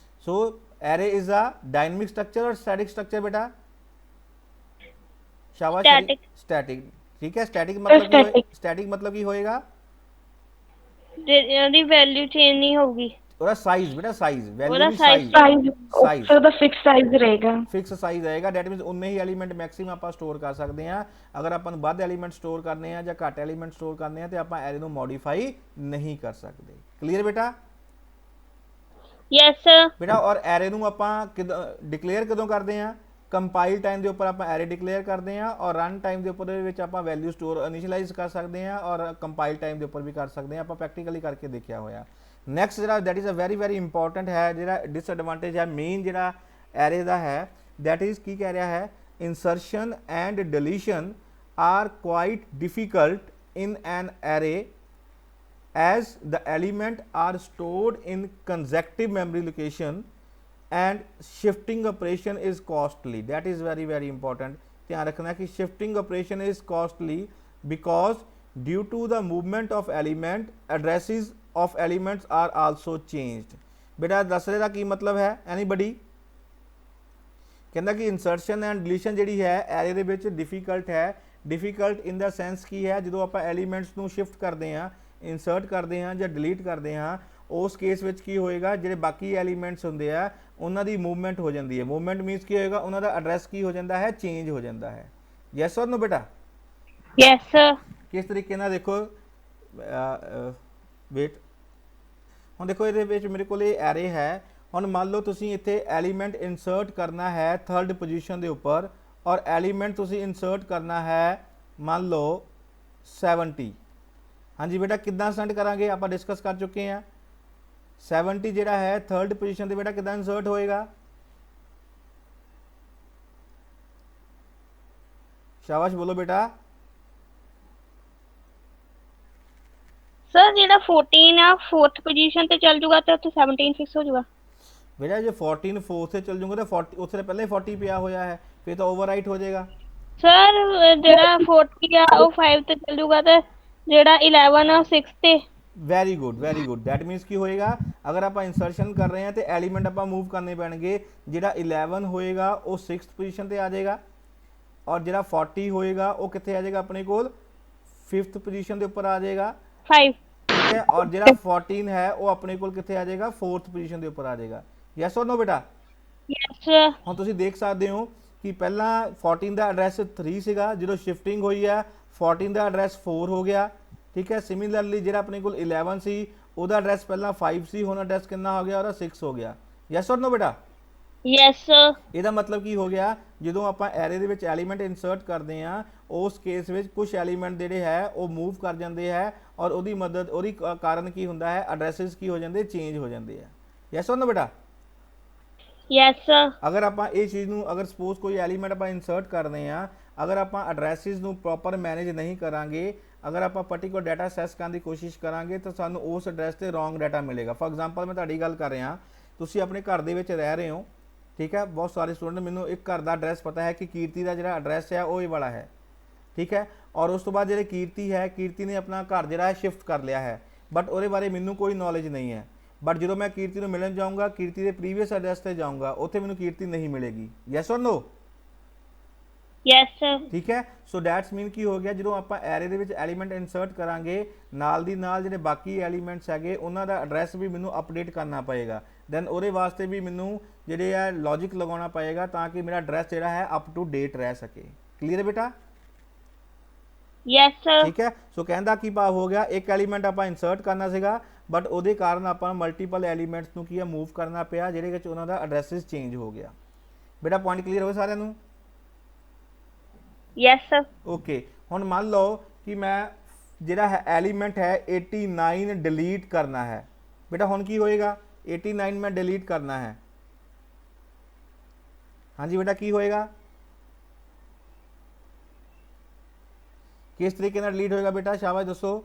so array is a dynamic structure or static structure ਬੇਟਾ? शाबाश। Static। Static, ठीक है। स्टैटिक मतलब Static। स्टैटिक मतलब ਕੀ ਹੋਏਗਾ? ਉਹਦੀ ਵੈਲਿਊ ਚੇਂਜ ਨਹੀਂ ਹੋਊਗੀ। ਉਹਦਾ ਸਾਈਜ਼ ਬੇਟਾ, ਸਾਈਜ਼, ਉਹਦਾ ਵੈਲਿਊ ਵੀ size। ਸਾਈਜ਼, ਸਾਈਜ਼ ਸਰ ਦਾ ਫਿਕਸ ਸਾਈਜ਼ ਰਹੇਗਾ। ਫਿਕਸ ਸਾਈਜ਼ ਰਹੇਗਾ, ਦੈਟ ਮੀਨਸ ਉਨੇ ਹੀ ਐਲੀਮੈਂਟ ਮੈਕਸਿਮਮ ਆਪਾਂ ਸਟੋਰ ਕਰ ਸਕਦੇ ਹਾਂ। ਅਗਰ ਆਪਾਂ ਨੂੰ ਵੱਧ ਐਲੀਮੈਂਟ ਸਟੋਰ ਕਰਨੇ ਆ ਜਾਂ ਘੱਟ ਐਲੀਮੈਂਟ ਸਟੋਰ ਕਰਨੇ ਆ ਤੇ ਆਪਾਂ ਐਰੇ ਨੂੰ ਮੋਡੀਫਾਈ ਨਹੀਂ ਕਰ ਸਕਦੇ। ਕਲੀਅਰ ਬੇਟਾ? Yes sir. ਬੇਟਾ ਔਰ ਐਰੇ ਨੂੰ ਆਪਾਂ ਡਿਕਲੇਅਰ ਕਦੋਂ ਕਰਦੇ ਆ? ਕੰਪਾਈਲ ਟਾਈਮ ਦੇ ਉੱਪਰ ਆਪਾਂ ਐਰੇ ਡਿਕਲੇਅਰ ਕਰਦੇ ਹਾਂ ਔਰ ਰਨ ਟਾਈਮ ਦੇ ਉੱਪਰ ਦੇ ਵਿੱਚ ਆਪਾਂ ਵੈਲਿਊ ਸਟੋਰ ਇਨੀਸ਼ੀਅਲਾਈਜ਼ ਕਰ ਸਕਦੇ ਹਾਂ ਔਰ ਕੰਪਾਈਲ ਟਾਈਮ ਦੇ ਉੱਪਰ ਵੀ ਕਰ ਸਕਦੇ ਹਾਂ, ਆਪਾਂ ਪ੍ਰੈਕਟੀਕਲੀ ਕਰਕੇ ਦੇਖਿਆ ਹੋਇਆ। ਨੈਕਸਟ ਜਿਹੜਾ that is a very very important ਹੈ, ਜਿਹੜਾ ਡਿਸਐਡਵਾਂਟੇਜ ਹੈ ਮੇਨ ਜਿਹੜਾ ਐਰੇ ਦਾ ਹੈ, ਦੈਟ ਇਜ਼ ਕੀ ਕਹਿ ਰਿਹਾ ਹੈ, insertion and deletion are quite difficult in an array as the element are stored in consecutive memory location and shifting operation is costly. That is very very important. ध्यान रखना कि shifting operation is costly because due to the movement of element addresses of elements are also changed. बेटा दस रहे का की मतलब है anybody? कहना कि इंसरशन एंड डिलीशन जी है एरे दे विच डिफिकल्ट है। डिफिकल्ट इन द सेंस की है जो आप एलीमेंट्स को शिफ्ट करते हैं, इंसर्ट करते हैं या डिलीट करते हैं, उस केस में की होएगा जो बाकी एलीमेंट्स होंगे आ उन्हों की मूवमेंट हो जाती है। मूवमेंट मीनस की होएगा उन्होंने एड्रैस की हो जाता है, चेंज हो जाता है। यस और नो बेटा? Yes sir. किस तरीके ना देखो वेट हम देखो ये मेरे को एरे है, ਹੁਣ ਮੰਨ ਲਓ ਤੁਸੀਂ ਇੱਥੇ ਐਲੀਮੈਂਟ ਇਨਸਰਟ ਕਰਨਾ ਹੈ 3rd ਪੋਜੀਸ਼ਨ ਦੇ ਉੱਪਰ ਔਰ ਐਲੀਮੈਂਟ ਤੁਸੀਂ ਇਨਸਰਟ ਕਰਨਾ ਹੈ ਮੰਨ ਲਓ 70। ਹਾਂਜੀ ਬੇਟਾ ਕਿੱਦਾਂ ਸੈਂਡ ਕਰਾਂਗੇ ਆਪਾਂ ਡਿਸਕਸ ਕਰ ਚੁੱਕੇ ਹਾਂ। 70 ਜਿਹੜਾ ਹੈ 3rd ਪੋਜੀਸ਼ਨ ਤੇ ਬੇਟਾ ਕਿੱਦਾਂ ਇਨਸਰਟ ਹੋਏਗਾ? ਸ਼ਾਬਾਸ਼ ਬੋਲੋ ਬੇਟਾ। ਸਰ ਜਿਹੜਾ 14 ਆ 4th ਪੋਜੀਸ਼ਨ ਤੇ ਚੱਲ ਜੂਗਾ ਤੇ ਉੱਥੇ 17 ਫਿਕਸ ਹੋ ਜੂਗਾ। बेटा जो 14 4 से चल जाऊंगा तो 40 उससे पहले 40 पिया होया है, फिर तो ओवरराइट हो जाएगा। सर ਜਿਹੜਾ 40 ਆ ਉਹ 5 ਤੇ ਚੱਲ ਜੂਗਾ ਤੇ ਜਿਹੜਾ 11 ਆ 6 ਤੇ। ਵੈਰੀ ਗੁੱਡ ਦੈਟ ਮੀਨਸ ਕੀ ਹੋਏਗਾ ਅਗਰ ਆਪਾਂ ਇੰਸਰਸ਼ਨ ਕਰ ਰਹੇ ਹਾਂ ਤੇ ਐਲੀਮੈਂਟ ਆਪਾਂ ਮੂਵ ਕਰਨੇ ਪੈਣਗੇ। ਜਿਹੜਾ 11 ਹੋਏਗਾ ਉਹ 6th ਪੋਜੀਸ਼ਨ ਤੇ ਆ ਜਾਏਗਾ ਔਰ ਜਿਹੜਾ 40 ਹੋਏਗਾ ਉਹ ਕਿੱਥੇ ਆ ਜਾਏਗਾ ਆਪਣੇ ਕੋਲ 5th ਪੋਜੀਸ਼ਨ ਦੇ ਉੱਪਰ ਆ ਜਾਏਗਾ 5 ਠੀਕ ਹੈ। ਔਰ ਜਿਹੜਾ 14 ਹੈ ਉਹ ਆਪਣੇ ਕੋਲ ਕਿੱਥੇ ਆ ਜਾਏਗਾ 4th ਪੋਜੀਸ਼ਨ ਦੇ ਉੱਪਰ ਆ ਜਾਏਗਾ। ਯੈਸ ਔਰ ਨੋ ਬੇਟਾ? ਯੈਸ। ਹੁਣ ਤੁਸੀਂ ਦੇਖ ਸਕਦੇ ਹੋ ਕਿ ਪਹਿਲਾਂ 14 ਦਾ ਐਡਰੈਸ 3 ਸੀਗਾ, ਜਦੋਂ ਸ਼ਿਫਟਿੰਗ ਹੋਈ ਹੈ 14 ਦਾ ਐਡਰੈਸ 4 ਹੋ ਗਿਆ ਠੀਕ ਹੈ। ਸਿਮਿਲਰਲੀ ਜਿਹੜਾ ਆਪਣੇ ਕੋਲ 11 ਸੀ ਉਹਦਾ ਐਡਰੈਸ ਪਹਿਲਾਂ 5 ਸੀ, ਹੁਣ ਐਡਰੈਸ ਕਿੰਨਾ ਹੋ ਗਿਆ ਉਹਦਾ 6 ਹੋ ਗਿਆ। ਯੈਸ ਔਰ ਨੋ ਬੇਟਾ? ਯੈਸ। ਇਹਦਾ ਮਤਲਬ ਕੀ ਹੋ ਗਿਆ ਜਦੋਂ ਆਪਾਂ ਐਰੇ ਦੇ ਵਿੱਚ ਐਲੀਮੈਂਟ ਇਨਸਰਟ ਕਰਦੇ ਆ ਉਸ ਕੇਸ ਵਿੱਚ ਕੁਝ ਐਲੀਮੈਂਟ ਜਿਹੜੇ ਹੈ ਉਹ ਮੂਵ ਕਰ ਜਾਂਦੇ ਹੈ ਔਰ ਉਹਦੀ ਕਾਰਨ ਕੀ ਹੁੰਦਾ ਹੈ ਐਡਰੈਸਿਸ ਕੀ ਹੋ ਜਾਂਦੇ ਚੇਂਜ ਹੋ ਜਾਂਦੇ ਆ। ਯੈਸ ਔਰ ਨੋ ਬੇਟਾ? Yes sir. ਅਗਰ ਆਪਾਂ ਇਹ ਚੀਜ਼ ਨੂੰ ਅਗਰ ਸਪੋਜ਼ ਕੋਈ ਐਲੀਮੈਂਟ ਆਪਾਂ ਇਨਸਰਟ ਕਰਦੇ ਆ ਅਗਰ ਆਪਾਂ ਐਡਰੈਸਿਸ ਨੂੰ ਪ੍ਰੋਪਰ ਮੈਨੇਜ ਨਹੀਂ ਕਰਾਂਗੇ, ਅਗਰ ਆਪਾਂ ਪਾਰਟਿਕੂਲਰ ਡਾਟਾ ਅਸੈਸ ਕਰਨ ਦੀ ਕੋਸ਼ਿਸ਼ ਕਰਾਂਗੇ ਤਾਂ ਸਾਨੂੰ ਉਸ ਐਡਰੈਸ ਤੇ ਰੋਂਗ ਡਾਟਾ ਮਿਲੇਗਾ। ਫॉर ਐਗਜ਼ਾਮਪਲ ਮੈਂ ਤੁਹਾਡੀ ਗੱਲ ਕਰ ਰਿਹਾ, ਤੁਸੀਂ ਆਪਣੇ ਘਰ ਦੇ ਵਿੱਚ ਰਹਿ ਰਹੇ ਹੋ ਠੀਕ ਹੈ। ਬਹੁਤ ਸਾਰੇ ਸਟੂਡੈਂਟ ਮੈਨੂੰ ਇੱਕ ਘਰ ਦਾ ਐਡਰੈਸ ਪਤਾ ਹੈ ਕਿ ਕੀਰਤੀ ਦਾ ਜਿਹੜਾ ਐਡਰੈਸ ਹੈ ਉਹ ਇਹ ਵਾਲਾ ਹੈ ਠੀਕ ਹੈ। ਔਰ ਉਸ ਤੋਂ ਬਾਅਦ ਜਿਹੜੇ ਕੀਰਤੀ ਹੈ, ਕੀਰਤੀ ਨੇ ਆਪਣਾ ਘਰ ਜਿਹੜਾ ਹੈ ਸ਼ਿਫਟ ਕਰ ਲਿਆ ਹੈ ਬਟ ਉਹਦੇ ਬਾਰੇ ਮੈਨੂੰ ਕੋਈ ਨੌਲੇਜ ਨਹੀਂ ਹੈ। बट जो मैं कीर्ति को मिलन जाऊँगा कीर्ति के प्रीवियस एड्रैस से जाऊँगा उत्थे मैनू कीर्ति नहीं मिलेगी। यस और नो? Yes sir. ठीक है। सो डैट्स मीन की हो गया जो आप एरे दे विच एलीमेंट इंसर्ट करांगे नाल दी नाल जिहड़े बाकी एलीमेंट्स हैगे उन्हां दा एड्रैस भी मैनू अपडेट करना पएगा। दैन उहदे वास्ते भी मैनू जिहड़े है लॉजिक लगाउणा पएगा ताकि मेरा एड्रैस जिहड़ा है अप टू डेट रह सके। क्लीयर है बेटा? Yes sir. ठीक है। सो कहंदा की भाव हो गया एक एलीमेंट आपां इंसर्ट करना सीगा बट ਉਹਦੇ ਕਾਰਨ ਆਪਾਂ ਮਲਟੀਪਲ ਐਲੀਮੈਂਟਸ ਨੂੰ ਕੀ ਹੈ ਮੂਵ ਕਰਨਾ ਪਿਆ ਜਿਹਦੇ ਵਿੱਚ ਉਹਨਾਂ ਦਾ ਐਡਰੈਸਿਸ ਚੇਂਜ ਹੋ ਗਿਆ। ਬੇਟਾ ਪੁਆਇੰਟ ਕਲੀਅਰ ਹੋ ਸਾਰਿਆਂ ਨੂੰ? Yes sir. ਓਕੇ। ਹੁਣ ਮੰਨ ਲਓ ਕਿ ਮੈਂ ਜਿਹੜਾ ਹੈ ਐਲੀਮੈਂਟ ਹੈ 89 ਡਿਲੀਟ ਕਰਨਾ ਹੈ। ਬੇਟਾ ਹੁਣ ਕੀ ਹੋਏਗਾ 89 ਮੈਂ ਡਿਲੀਟ ਕਰਨਾ ਹੈ। ਹਾਂਜੀ ਬੇਟਾ ਕੀ ਹੋਏਗਾ ਕਿਸ ਤਰੀਕੇ ਨਾਲ ਡਿਲੀਟ ਹੋਏਗਾ ਬੇਟਾ ਸ਼ਾਬਾਸ਼ ਦੱਸੋ।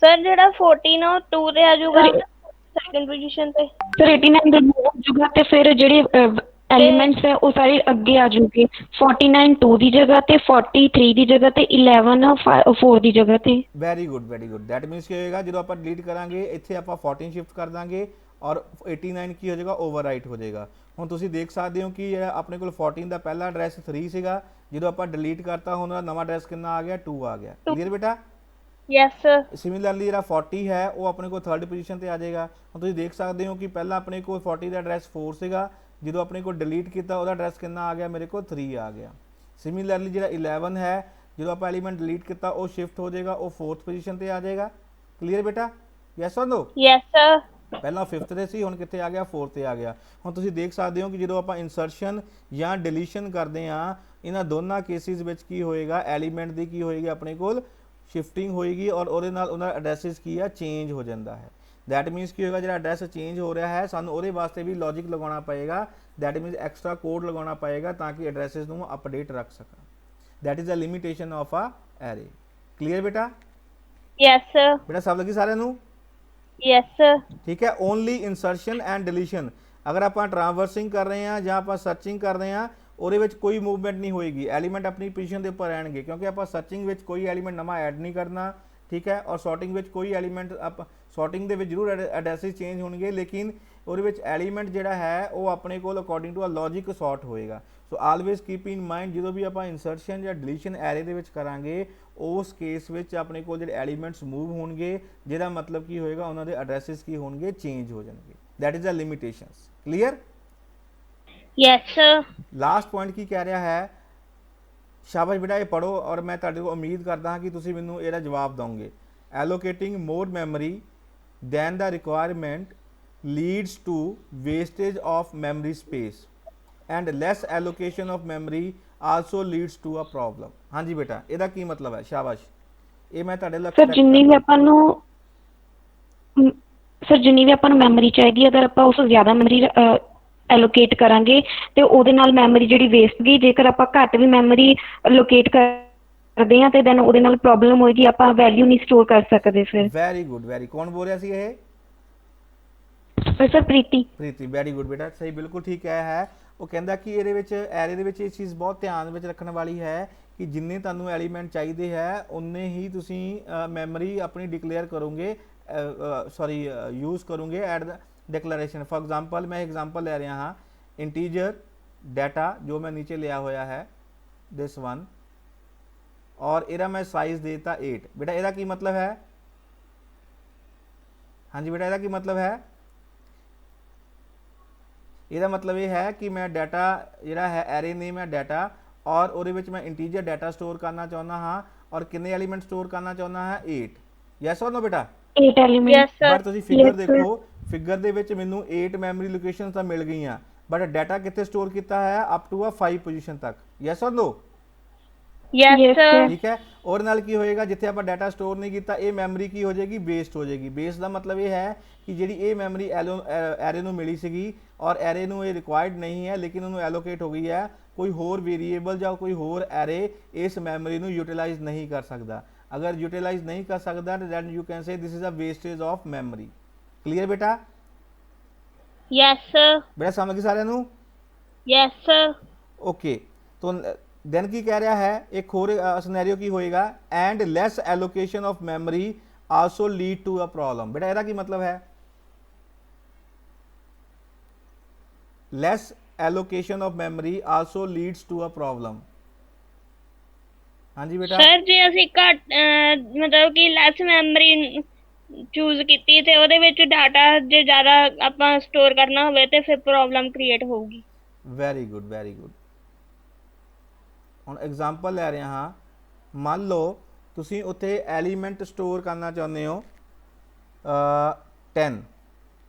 ਸਰ ਜਿਹੜਾ 14 ਉਹ 2 ਤੇ ਆ ਜਾਊਗਾ ਸੈਕੰਡ ਪੋਜੀਸ਼ਨ ਤੇ। ਸਰ 89 ਦਾ ਹੋ ਜਾਊਗਾ ਤੇ ਫਿਰ ਜਿਹੜੇ ਐਲੀਮੈਂਟਸ ਹੈ ਉਹ ਸਾਰੇ ਅੱਗੇ ਆ ਜਾਊਗੇ 49 2 ਦੀ ਜਗ੍ਹਾ ਤੇ 43 ਦੀ ਜਗ੍ਹਾ ਤੇ 11 4 ਦੀ ਜਗ੍ਹਾ ਤੇ। ਵੈਰੀ ਗੁੱਡ ਦੈਟ ਮੀਨਸ ਕੀ ਹੋਏਗਾ ਜਦੋਂ ਆਪਾਂ ਡਿਲੀਟ ਕਰਾਂਗੇ ਇੱਥੇ ਆਪਾਂ 14 ਸ਼ਿਫਟ ਕਰ ਦਾਂਗੇ ਔਰ 89 ਕੀ ਹੋ ਜਾਏਗਾ ਓਵਰਰਾਈਟ ਹੋ ਜਾਏਗਾ। ਹੁਣ ਤੁਸੀਂ ਦੇਖ ਸਕਦੇ ਹੋ ਕਿ ਆਪਣੇ ਕੋਲ 14 ਦਾ ਪਹਿਲਾ ਐਡਰੈਸ 3 ਸੀਗਾ ਜਦੋਂ ਆਪਾਂ ਡਿਲੀਟ ਕਰਤਾ ਹੁਣ ਉਹਦਾ ਨਵਾਂ ਐਡਰੈਸ ਕਿੰਨਾ ਆ ਗਿਆ 2 ਆ ਗਿਆ। ਕਲੀਅਰ ਬੇਟਾ? Yes sir. ਸਿਮਿਲਰਲੀ ਜਿਹੜਾ 40 ਹੈ ਉਹ ਆਪਣੇ ਕੋਲ 3rd ਪੋਜੀਸ਼ਨ ਤੇ ਆ ਜਾਏਗਾ। ਹੁਣ ਤੁਸੀਂ ਦੇਖ ਸਕਦੇ ਹੋ ਕਿ ਪਹਿਲਾਂ ਆਪਣੇ ਕੋਲ 40 ਦਾ ਐਡਰੈਸ 4 ਸੀਗਾ ਜਦੋਂ ਆਪਣੇ ਕੋਲ ਡਿਲੀਟ ਕੀਤਾ ਉਹਦਾ ਐਡਰੈਸ ਕਿੰਨਾ ਆ ਗਿਆ ਮੇਰੇ ਕੋਲ 3 ਆ ਗਿਆ। ਸਿਮਿਲਰਲੀ ਜਿਹੜਾ 11 ਹੈ ਜਦੋਂ ਆਪਾਂ ਐਲੀਮੈਂਟ ਡਿਲੀਟ ਕੀਤਾ ਉਹ ਸ਼ਿਫਟ ਹੋ ਜਾਏਗਾ ਉਹ 4th ਪੋਜੀਸ਼ਨ ਤੇ ਆ ਜਾਏਗਾ। ਕਲੀਅਰ ਬੇਟਾ? Yes or no? Yes sir. ਪਹਿਲਾਂ 5th ਤੇ ਸੀ, ਹੁਣ ਕਿੱਥੇ ਆ ਗਿਆ 4th ਤੇ ਆ ਗਿਆ। ਹੁਣ ਤੁਸੀਂ ਦੇਖ ਸਕਦੇ ਹੋ ਕਿ ਜਦੋਂ ਆਪਾਂ ਇੰਸਰਸ਼ਨ ਜਾਂ ਡਿਲੀਸ਼ਨ ਕਰਦੇ ਆ, ਇਹਨਾਂ ਦੋਨਾਂ ਕੇਸਿਸ ਵਿੱਚ ਕੀ ਹੋਏਗਾ, ਐਲੀਮੈਂਟ ਦੀ ਕੀ ਹੋਏਗੀ ਆਪਣੇ ਕੋਲ ਸ਼ਿਫਟਿੰਗ ਹੋਏਗੀ ਔਰ ਉਹਦੇ ਨਾਲ ਉਹਨਾਂ ਦਾ ਐਡਰੈਸਿਸ ਕੀ ਆ ਚੇਂਜ ਹੋ ਜਾਂਦਾ ਹੈ। दैट मीनस ਕੀ ਹੋਏਗਾ, ਜਿਹੜਾ ਐਡਰੈਸ ਚੇਂਜ ਹੋ ਰਿਹਾ ਹੈ ਸਾਨੂੰ ਉਹਦੇ ਵਾਸਤੇ ਵੀ ਲੌਜਿਕ ਲਗਾਉਣਾ ਪਏਗਾ। दैट मीनस ਐਕਸਟਰਾ ਕੋਡ ਲਗਾਉਣਾ ਪਏਗਾ ਤਾਂ ਕਿ ਐਡਰੈਸਿਸ ਨੂੰ ਅਪਡੇਟ ਰੱਖ ਸਕਾਂ। That is the limitation of a array. Clear बेटा? Yes sir. बेटा सब लगी सारे ਨੂੰ? Yes sir. ठीक है। ओनली इंसर्शन एंड डिलीशन, अगर आप ट्रांसवर्सिंग कर रहे हैं ਜਾਂ ਆਪਾਂ ਸਰਚਿੰਗ ਕਰ ਰਹੇ ਹਾਂ ਉਹਦੇ ਵਿੱਚ ਕੋਈ मूवमेंट नहीं होएगी, एलिमेंट अपनी पोजीशन ਦੇ ਉੱਪਰ ਰਹਿਣਗੇ ਕਿਉਂਕਿ ਆਪਾਂ ਸਰਚਿੰਗ ਵਿੱਚ ਕੋਈ ਐਲੀਮੈਂਟ ਨਵਾਂ ਐਡ ਨਹੀਂ ਕਰਨਾ। ठीक है। और सॉर्टिंग ਵਿੱਚ ਕੋਈ ਐਲੀਮੈਂਟ आप ਸੌਰਟਿੰਗ ਦੇ ਵਿੱਚ ਜ਼ਰੂਰ ਐਡਰੈਸਿਸ ਚੇਂਜ ਹੋਣਗੇ ਲੇਕਿਨ ਉਹਦੇ ਵਿੱਚ ਐਲੀਮੈਂਟ ਜਿਹੜਾ ਹੈ ਉਹ ਆਪਣੇ ਕੋਲ according to a logic sort ਹੋਏਗਾ। So always keep in mind ਜਦੋਂ ਵੀ ਆਪਾਂ ਇੰਸਰਸ਼ਨ ਜਾਂ ਡਿਲੀਸ਼ਨ ਐਰੇ ਦੇ ਵਿੱਚ ਕਰਾਂਗੇ ਉਸ ਕੇਸ ਵਿੱਚ ਆਪਣੇ ਕੋਲ ਜਿਹੜੇ ਐਲੀਮੈਂਟਸ ਮੂਵ ਹੋਣਗੇ ਜਿਹਦਾ ਮਤਲਬ ਕੀ ਹੋਏਗਾ ਉਹਨਾਂ ਦੇ ਐਡਰੈਸਿਸ ਕੀ ਹੋਣਗੇ ਚੇਂਜ ਹੋ ਜਾਣਗੇ। That is the limitations. Clear? Yes sir. Last point की कह रहा है, शाबाश बेटा ये पढ़ो और मैं ਤੁਹਾਡੇ ਤੋਂ ਉਮੀਦ ਕਰਦਾ ਹਾਂ ਕਿ ਤੁਸੀਂ ਮੈਨੂੰ ਇਹਦਾ ਜਵਾਬ ਦੋਗੇ। ਐਲੋਕੇਟਿੰਗ ਮੋਰ memory then the requirement leads to wastage of memory space and less allocation of memory also leads to a problem। हाँ जी बेटा ਇਹਦਾ ਕੀ ਮਤਲਬ ਹੈ? ਸ਼ਾਬਾਸ਼, ਇਹ ਮੈਂ ਤੁਹਾਡੇ ਲਈ ਸਰ ਜਿੰਨੀ ਵੀ ਆਪਾਂ ਨੂੰ ਮੈਮਰੀ ਚਾਹੀਦੀ, ਅਗਰ ਆਪਾਂ ਉਸ ਤੋਂ ਜ਼ਿਆਦਾ ਮੈਮਰੀ ਐਲੋਕੇਟ ਕਰਾਂਗੇ ਤੇ ਉਹਦੇ ਨਾਲ ਮੈਮਰੀ ਜਿਹੜੀ ਵੇਸਟ ਗਈ। ਜੇਕਰ ਆਪਾਂ ਘੱਟ ਵੀ ਮੈਮਰੀ ਲੋਕੇਟ ਕਰਦੇ ਹਾਂ ਤੇ ਦੈਨ ਉਹਦੇ ਨਾਲ ਪ੍ਰੋਬਲਮ ਹੋਏਗੀ, ਆਪਾਂ ਵੈਲਿਊ ਨਹੀਂ ਸਟੋਰ ਕਰ ਸਕਦੇ ਫਿਰ। Very good, very. ਕੌਣ ਬੋਲ ਰਿਹਾ ਸੀ ਇਹ? Sir Preeti. Preeti, very good ਬੇਟਾ, ਸਹੀ ਬਿਲਕੁਲ ਠੀਕ ਕਿਹਾ ਹੈ। ਉਹ ਕਹਿੰਦਾ ਕਿ ਇਹਦੇ ਵਿੱਚ ਐਰੇ ਦੇ ਵਿੱਚ ਇਹ ਚੀਜ਼ ਬਹੁਤ ਧਿਆਨ ਵਿੱਚ ਰੱਖਣ ਵਾਲੀ ਹੈ ਕਿ ਜਿੰਨੇ ਤੁਹਾਨੂੰ ਐਲੀਮੈਂਟ ਚਾਹੀਦੇ ਹੈ ਉਨੇ ਹੀ ਤੁਸੀਂ ਮੈਮਰੀ ਆਪਣੀ ਡਿਕਲੇਅਰ ਕਰੋਗੇ, ਸੌਰੀ ਯੂਜ਼ ਕਰੋਗੇ at the declaration. For example मैं एग्जांपल ले रहा हाँ, इंटीजर डाटा जो मैं नीचे लिया होया है दिस वन और ਇਹਦਾ मैं साइज देता 8। बेटा ਇਹਦਾ ਕੀ मतलब है? हाँ जी बेटा ਇਹਦਾ ਕੀ मतलब है? ਇਹਦਾ मतलब ਇਹ ਹੈ ਕਿ ਮੈਂ डाटा ਜਿਹੜਾ ਹੈ ਐਰੇ नेम है डाटा और ਉਹਦੇ ਵਿੱਚ मैं इंटीजर डाटा स्टोर करना चाਹੁੰਦਾ ਹਾਂ और ਕਿੰਨੇ ਐਲੀਮੈਂਟ स्टोर करना ਚਾਹੁੰਦਾ ਹਾਂ? 8। ਯੈਸ ਔਰ ਨੋ ਬੇਟਾ? 8 ਐਲੀਮੈਂਟ। ਬਟ ਤੁਸੀਂ ਫਿਗਰ ਦੇਖੋ, ਫਿਗਰ ਦੇ ਵਿੱਚ ਮੈਨੂੰ 8 ਮੈਮਰੀ ਲੋਕੇਸ਼ਨਸ ਤਾਂ ਮਿਲ ਗਈਆਂ ਬਟ ਡਾਟਾ ਕਿੱਥੇ ਸਟੋਰ ਕੀਤਾ ਹੈ? ਅਪ ਟੂ ਅ 5 ਪੋਜੀਸ਼ਨ ਤੱਕ। Yes or no? Yes sir. ठीक है। और नाल की होएगा जिथे आप डाटा स्टोर नहीं किया ये मैमरी की हो जाएगी वेस्ट हो जाएगी। वेस्ट का मतलब ये है कि जी ये मैमरी एरे नू मिली सीगी और एरे नू ये रिक्वायर्ड नहीं है लेकिन उन्होंने एलोकेट हो गई है, कोई होर वेरीएबल या कोई होर एरे इस मैमरी नू यूटिलाइज नहीं कर सकता। अगर यूटिलाइज नहीं कर सकता तो then you can say this is a wastage of memory. Clear बेटा? Yes sir. बेटा समझ गए सारे नू? Yes sir. ओके। तो देन की कह रहा है एक होर सिनेरियो की होएगा and less allocation of memory also lead to a problem. बेटा ਇਹਦਾ ਕੀ मतलब है? Less allocation of memory also leads to a problem. हाँ जी बेटा। सर ਜੇ ਅਸੀਂ ਘੱਟ ਮਤਲਬ ਕਿ ਲੈਸ ਮੈਮਰੀ ਚੂਜ਼ ਕੀਤੀ ਤੇ ਉਹਦੇ ਵਿੱਚ ਡਾਟਾ ਜੇ ਜ਼ਿਆਦਾ ਆਪਾਂ ਸਟੋਰ ਕਰਨਾ ਹੋਵੇ ਤੇ ਫਿਰ ਪ੍ਰੋਬਲਮ ਕ੍ਰੀਏਟ ਹੋਊਗੀ। Very good, very good. ਹੁਣ ਐਗਜ਼ਾਮਪਲ ਲੈ ਰਹੇ ਹਾਂ, ਮੰਨ ਲਓ ਤੁਸੀਂ ਉੱਥੇ ਐਲੀਮੈਂਟ ਸਟੋਰ ਕਰਨਾ ਚਾਹੁੰਦੇ ਹੋ 10।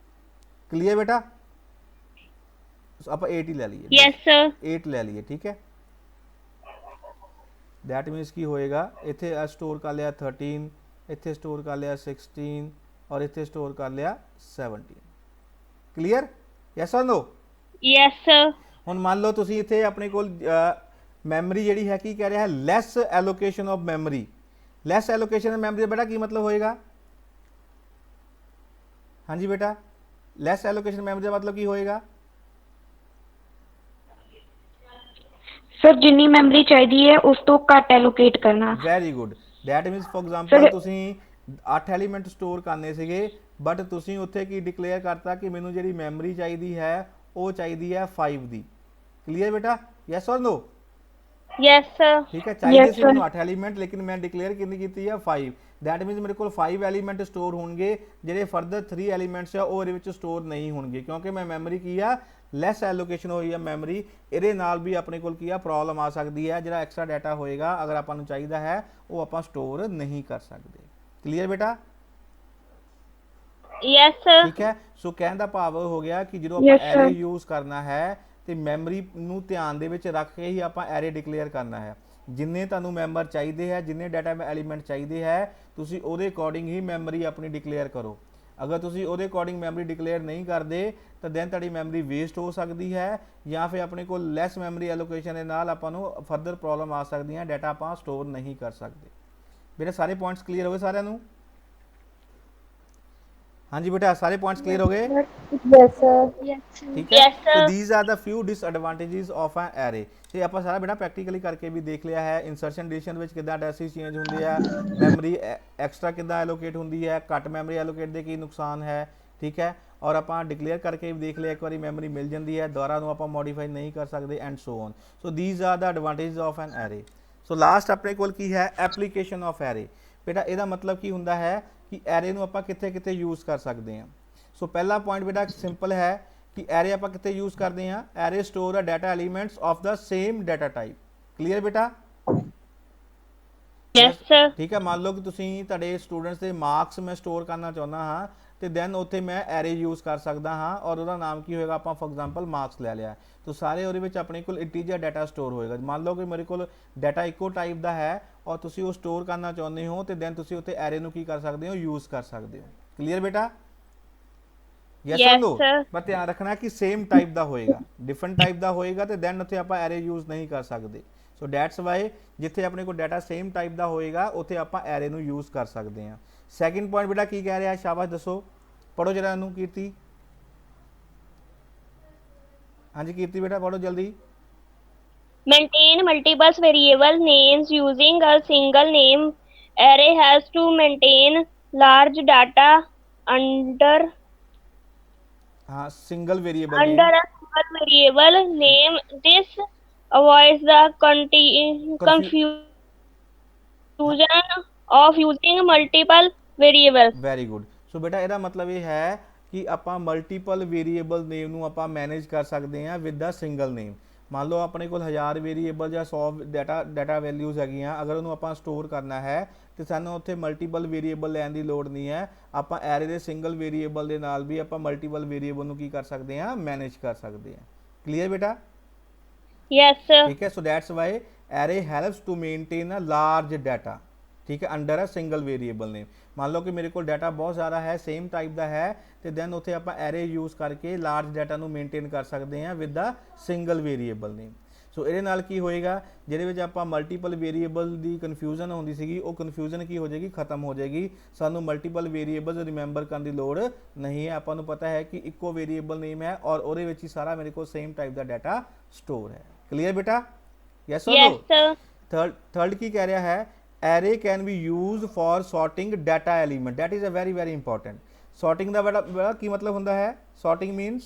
ਕਲੀਅਰ ਬੇਟਾ? ਆਪਾਂ 8 ਹੀ ਲੈ ਲਈਏ। Yes sir. 8 ਲੈ ਲਈਏ, ਠੀਕ ਹੈ। दैट मीन्स ਕੀ ਹੋਏਗਾ ਇੱਥੇ ਸਟੋਰ ਕਰ ਲਿਆ 13, ਇੱਥੇ ਸਟੋਰ ਕਰ ਲਿਆ 16 ਔਰ ਇੱਥੇ ਸਟੋਰ ਕਰ ਲਿਆ 17। Clear? Yes or no? Yes sir. ਹੁਣ ਮੰਨ ਲਓ ਤੁਸੀਂ ਇੱਥੇ ਆਪਣੇ ਕੋਲ ਮੈਮਰੀ ਜਿਹੜੀ ਹੈ ਕੀ ਕਹਿ ਰਿਹਾ ਹੈ less allocation of memory. Less allocation of memory ਦਾ ਬੇਟਾ ਕੀ ਮਤਲਬ ਹੋਏਗਾ? ਹਾਂਜੀ ਬੇਟਾ ਲੈਸ ਐਲੋਕੇਸ਼ਨ ਮੈਮਰੀ ਦਾ ਮਤਲਬ ਕੀ ਹੋਏਗਾ? ਸਰ ਜਿੰਨੀ ਮੈਮਰੀ ਚਾਹੀਦੀ ਹੈ ਉਸ ਤੋਂ ਘੱਟ ਐਲੋਕੇਟ ਕਰਨਾ। Very good. That means for example ਤੁਸੀਂ 8 ਐਲੀਮੈਂਟ ਸਟੋਰ ਕਰਨੇ ਸੀਗੇ ਬਟ ਤੁਸੀਂ ਉੱਥੇ ਕੀ ਡਿਕਲੇਅਰ ਕਰਤਾ ਕਿ ਮੈਨੂੰ ਜਿਹੜੀ ਮੈਮਰੀ ਚਾਹੀਦੀ ਹੈ ਉਹ ਚਾਹੀਦੀ ਹੈ 5 ਦੀ। ਕਲੀਅਰ ਬੇਟਾ? Yes or no? Yes sir. ठीक है। चाहिए सी मैं 8 एलीमेंट लेकिन मैं डिक्लेयर कितनी की है 5। दैट मीनस मेरे को 5 एलीमेंट स्टोर होंगे ਜਿਹੜੇ ਫਰਦਰ 3 ਐਲੀਮੈਂਟਸ ਆ ਉਹ ਇਹਦੇ ਵਿੱਚ ਸਟੋਰ ਨਹੀਂ ਹੋਣਗੇ ਕਿਉਂਕਿ ਮੈਂ ਮੈਮਰੀ ਕੀ ਆ ਲੈਸ ਐਲੋਕੇਸ਼ਨ ਹੋਈ ਆ ਮੈਮਰੀ। ਇਹਦੇ ਨਾਲ ਵੀ ਆਪਣੇ ਕੋਲ ਕੀ ਆ ਪ੍ਰੋਬਲਮ ਆ ਸਕਦੀ ਹੈ। ਜਿਹੜਾ ਐਕਸਟਰਾ ਡਾਟਾ ਹੋਏਗਾ ਅਗਰ ਆਪਾਂ ਨੂੰ ਚਾਹੀਦਾ ਹੈ ਉਹ ਆਪਾਂ ਸਟੋਰ ਨਹੀਂ ਕਰ ਸਕਦੇ। ਕਲੀਅਰ ਬੇਟਾ? Yes sir. ਠੀਕ ਹੈ। ਸੋ ਕਹਿਣ ਦਾ ਭਾਵ ਹੋ ਗਿਆ ਕਿ ਜਦੋਂ ਆਪਾਂ Yes, ਐਰੇ sir. ਯੂਜ਼ ਕਰਨਾ ਹੈ ਤੇ ਮੈਮਰੀ ਨੂੰ ਧਿਆਨ ਦੇ ਵਿੱਚ ਰੱਖ ਕੇ ਹੀ ਆਪਾਂ ਐਰੇ ਡਿਕਲੇਅਰ ਕਰਨਾ ਹੈ। ਜਿੰਨੇ ਤੁਹਾਨੂੰ ਮੈਂਬਰ ਚਾਹੀਦੇ ਹੈ, ਜਿੰਨੇ ਡਾਟਾ ਐਲੀਮੈਂਟ ਚਾਹੀਦੇ ਹੈ, ਤੁਸੀਂ ਉਹਦੇ ਅਕੋਰਡਿੰਗ ਹੀ ਮੈਮਰੀ ਆਪਣੀ ਡਿਕਲੇਅਰ ਕਰੋ। ਅਗਰ ਤੁਸੀਂ ਉਹਦੇ ਅਕੋਰਡਿੰਗ ਮੈਮਰੀ ਡਿਕਲੇਅਰ ਨਹੀਂ ਕਰਦੇ ਤਾਂ ਦੈਨ ਤੁਹਾਡੀ ਮੈਮਰੀ ਵੇਸਟ ਹੋ ਸਕਦੀ ਹੈ, ਜਾਂ ਫਿਰ ਆਪਣੇ ਕੋਲ ਲੈਸ ਮੈਮਰੀ ਐਲੋਕੇਸ਼ਨ ਦੇ ਨਾਲ ਆਪਾਂ ਨੂੰ ਫਰਦਰ ਪ੍ਰੋਬਲਮ ਆ ਸਕਦੀਆਂ, ਡਾਟਾ ਆਪਾਂ ਸਟੋਰ ਨਹੀਂ ਕਰ ਸਕਦੇ। ਮੇਰੇ ਸਾਰੇ ਪੁਆਇੰਟਸ ਕਲੀਅਰ ਹੋ ਗਏ ਸਾਰਿਆਂ ਨੂੰ? ਹਾਂਜੀ ਬੇਟਾ, ਸਾਰੇ ਪੁਆਇੰट्स क्लियर हो गए? Yes, sir. ठीक है। Yes, so sir. These are the few disadvantages of an array. ਤੇ ਆਪਾਂ ਸਾਰਾ ਬੇਟਾ ਪ੍ਰੈਕਟੀਕਲੀ ਕਰਕੇ ਵੀ ਦੇਖ ਲਿਆ ਹੈ, ਇਨਸਰਸ਼ਨ ਡਿਲੀਸ਼ਨ ਵਿੱਚ ਕਿੱਦਾਂ ਡੈਸਿਸ ਚੇਂਜ ਹੁੰਦੇ ਆ, ਮੈਮਰੀ ਐਕਸਟਰਾ ਕਿੱਦਾਂ ਐਲੋਕੇਟ ਹੁੰਦੀ ਹੈ, ਘੱਟ ਮੈਮਰੀ ਐਲੋਕੇਟ ਦੇ ਕੀ ਨੁਕਸਾਨ ਹੈ। ਠੀਕ ਹੈ। ਔਰ ਆਪਾਂ ਡਿਕਲੇਅਰ ਕਰਕੇ ਵੀ ਦੇਖ ਲਿਆ, ਇੱਕ ਵਾਰੀ ਮੈਮਰੀ ਮਿਲ ਜਾਂਦੀ ਹੈ ਦੁਬਾਰਾ ਨੂੰ ਆਪਾਂ ਮੋਡੀਫਾਈ ਨਹੀਂ ਕਰ ਸਕਦੇ and so on. So these are the advantages of N array. So last ਆਪਣੇ ਕੋਲ ਕੀ ਹੈ, ਐਪਲੀਕੇਸ਼ਨ ਆਫ ਐਰੇ। ਬੇਟਾ ਇਹਦਾ ਮਤਲਬ ਕੀ ਹੁੰਦਾ ਹੈ ਕਿ ਐਰੇ ਨੂੰ ਆਪਾਂ ਕਿੱਥੇ ਕਿੱਥੇ ਯੂਜ਼ ਕਰ ਸਕਦੇ ਹਾਂ। ਸੋ ਪਹਿਲਾ ਪੁਆਇੰਟ ਬੇਟਾ ਸਿੰਪਲ ਹੈ ਕਿ ਐਰੇ ਆਪਾਂ ਕਿੱਥੇ ਯੂਜ਼ ਕਰਦੇ ਹਾਂ, array store a data elements of the same data type. Clear ਬੇਟਾ? Yes sir. ਠੀਕ ਹੈ। ਮੰਨ ਲਓ ਕਿ ਤੁਸੀਂ ਤੁਹਾਡੇ ਸਟੂਡੈਂਟਸ ਦੇ ਮਾਰਕਸ ਮੈਂ ਸਟੋਰ ਕਰਨਾ ਚਾਹੁੰਦਾ ਹਾਂ ਤੇ ਦੈਨ ਉੱਥੇ ਮੈਂ ਐਰੇ ਯੂਜ਼ ਕਰ ਸਕਦਾ ਹਾਂ, ਔਰ ਉਹਦਾ ਨਾਮ ਕੀ ਹੋਏਗਾ, ਆਪਾਂ ਫॉर ਐਗਜ਼ਾਮਪਲ ਮਾਰਕਸ ਲੈ ਲਿਆ ਤਾਂ ਸਾਰੇ ਉਹਦੇ ਵਿੱਚ ਆਪਣੇ ਕੋਲ ਇੰਟੀਜਰ ਡਾਟਾ ਸਟੋਰ ਹੋਏਗਾ। ਮੰਨ ਲਓ ਕਿ ਮੇਰੇ ਕੋਲ ਡਾਟਾ ਇੱਕੋ ਟਾਈਪ ਦਾ ਹੈ ਔਰ ਤੁਸੀਂ ਉਹ ਸਟੋਰ ਕਰਨਾ ਚਾਹੁੰਦੇ ਹੋ ਤੇ ਦੈਨ ਤੁਸੀਂ ਉੱਥੇ ਐਰੇ ਨੂੰ ਕੀ ਕਰ ਸਕਦੇ ਹੋ, ਯੂਜ਼ ਕਰ ਸਕਦੇ ਹੋ। ਕਲੀਅਰ ਬੇਟਾ? ਯੈਸ Yes, ਔਰ ਨੋ? sir. ਪਰ ਧਿਆਨ ਰੱਖਣਾ ਕਿ ਸੇਮ ਟਾਈਪ ਦਾ ਹੋਏਗਾ, ਡਿਫਰੈਂਟ ਟਾਈਪ ਦਾ ਹੋਏਗਾ ਤੇ ਦੈਨ ਉੱਥੇ ਆਪਾਂ ਐਰੇ ਯੂਜ਼ ਨਹੀਂ ਕਰ ਸਕਦੇ। ਸੋ ਦੈਟਸ ਵਾਈ ਜਿੱਥੇ ਆਪਣੇ ਕੋਲ ਡਾਟਾ ਸੇਮ ਟਾਈਪ ਦਾ ਹੋਏਗਾ ਉੱਥੇ ਆਪਾਂ ਐਰੇ ਨੂੰ ਯੂਜ਼ ਕਰ ਸਕਦੇ ਹਾਂ। ਸੈਕਿੰਡ ਪੁਆਇੰਟ ਬੇਟਾ ਕੀ ਕਹਿ ਰਿਹਾ, ਸ਼ਾਬਾਸ਼ ਦੱਸੋ, ਪੜੋ ਜਰਾ ਇਹਨੂੰ ਕੀਰਤੀ। ਹਾਂਜੀ ਕੀਰਤੀ ਬੇਟਾ ਪੜੋ ਜਲਦੀ। Maintain multiple variable names using a single name. Array has to maintain large data under हाँ, single variable under name. a single variable name. This avoids the confusion of using multiple variables. Very good. So ਬੇਟਾ ਇਹਦਾ ਮਤਲਬ ਇਹ ਹੈ ਕਿ ਆਪਾਂ multiple variable ਨੇਮ ਨੂੰ ਆਪਾਂ ਮੈਨੇਜ ਕਰ ਸਕਦੇ ਹਾਂ ਵਿਦ ਦਾ ਸਿੰਗਲ ਨੇਮ। ਮੰਨ ਲਓ ਆਪਣੇ ਕੋਲ 1000 ਵੇਰੀਏਬਲ ਜਾਂ 100 ਡਾਟਾ ਵੈਲਿਊਜ਼ ਹੈਗੀਆਂ, ਅਗਰ ਉਹਨੂੰ ਆਪਾਂ ਸਟੋਰ ਕਰਨਾ ਹੈ ਤੇ ਸਾਨੂੰ ਉੱਥੇ ਮਲਟੀਪਲ ਵੇਰੀਏਬਲ ਲੈਣ ਦੀ ਲੋੜ ਨਹੀਂ ਹੈ। ਆਪਾਂ ਐਰੇ ਦੇ ਸਿੰਗਲ ਵੇਰੀਏਬਲ ਦੇ ਨਾਲ ਵੀ ਆਪਾਂ ਮਲਟੀਪਲ ਵੇਰੀਏਬਲ ਨੂੰ ਕੀ ਕਰ ਸਕਦੇ ਹਾਂ, ਮੈਨੇਜ ਕਰ ਸਕਦੇ ਹਾਂ। ਕਲੀਅਰ ਬੇਟਾ? Yes, sir. ठीक है। So that's why array helps to maintain a large data. ठीक है, under a single variable name. मान लो कि मेरे को डाटा बहुत ज़्यादा है, सेम टाइप का है तो दैन उत्थे आप एरे यूज़ करके लार्ज डाटा ਨੂੰ मेनटेन कर सकते हैं with the single variable name. So ਇਹਦੇ ਨਾਲ ਕੀ ਹੋਏਗਾ, ਜਿਹਦੇ ਵਿੱਚ ਆਪਾਂ ਮਲਟੀਪਲ ਵੇਰੀਏਬਲ ਦੀ ਕਨਫਿਊਜ਼ਨ ਹੁੰਦੀ ਸੀਗੀ ਉਹ ਕਨਫਿਊਜ਼ਨ ਕੀ ਹੋ ਜਾਏਗੀ, ਖਤਮ ਹੋ ਜਾਏਗੀ। ਸਾਨੂੰ ਮਲਟੀਪਲ ਵੇਰੀਏਬਲਸ ਰਿਮੈਂਬਰ ਕਰਨ ਦੀ ਲੋੜ ਨਹੀਂ ਹੈ। ਆਪਾਂ ਨੂੰ ਪਤਾ ਹੈ ਕਿ ਇੱਕੋ ਵੇਰੀਏਬਲ ਨੇਮ ਹੈ ਔਰ ਉਹਦੇ ਵਿੱਚ ਹੀ ਸਾਰਾ ਮੇਰੇ ਕੋਲ ਸੇਮ ਟਾਈਪ ਦਾ ਡਾਟਾ ਸਟੋਰ ਹੈ। क्लियर बेटा? यस और Yes, नो? sir. थर्ड की कह रहा है, array can be use for sorting data element. That is a very very important. Sorting का बड़ा की मतलब होता है, sorting means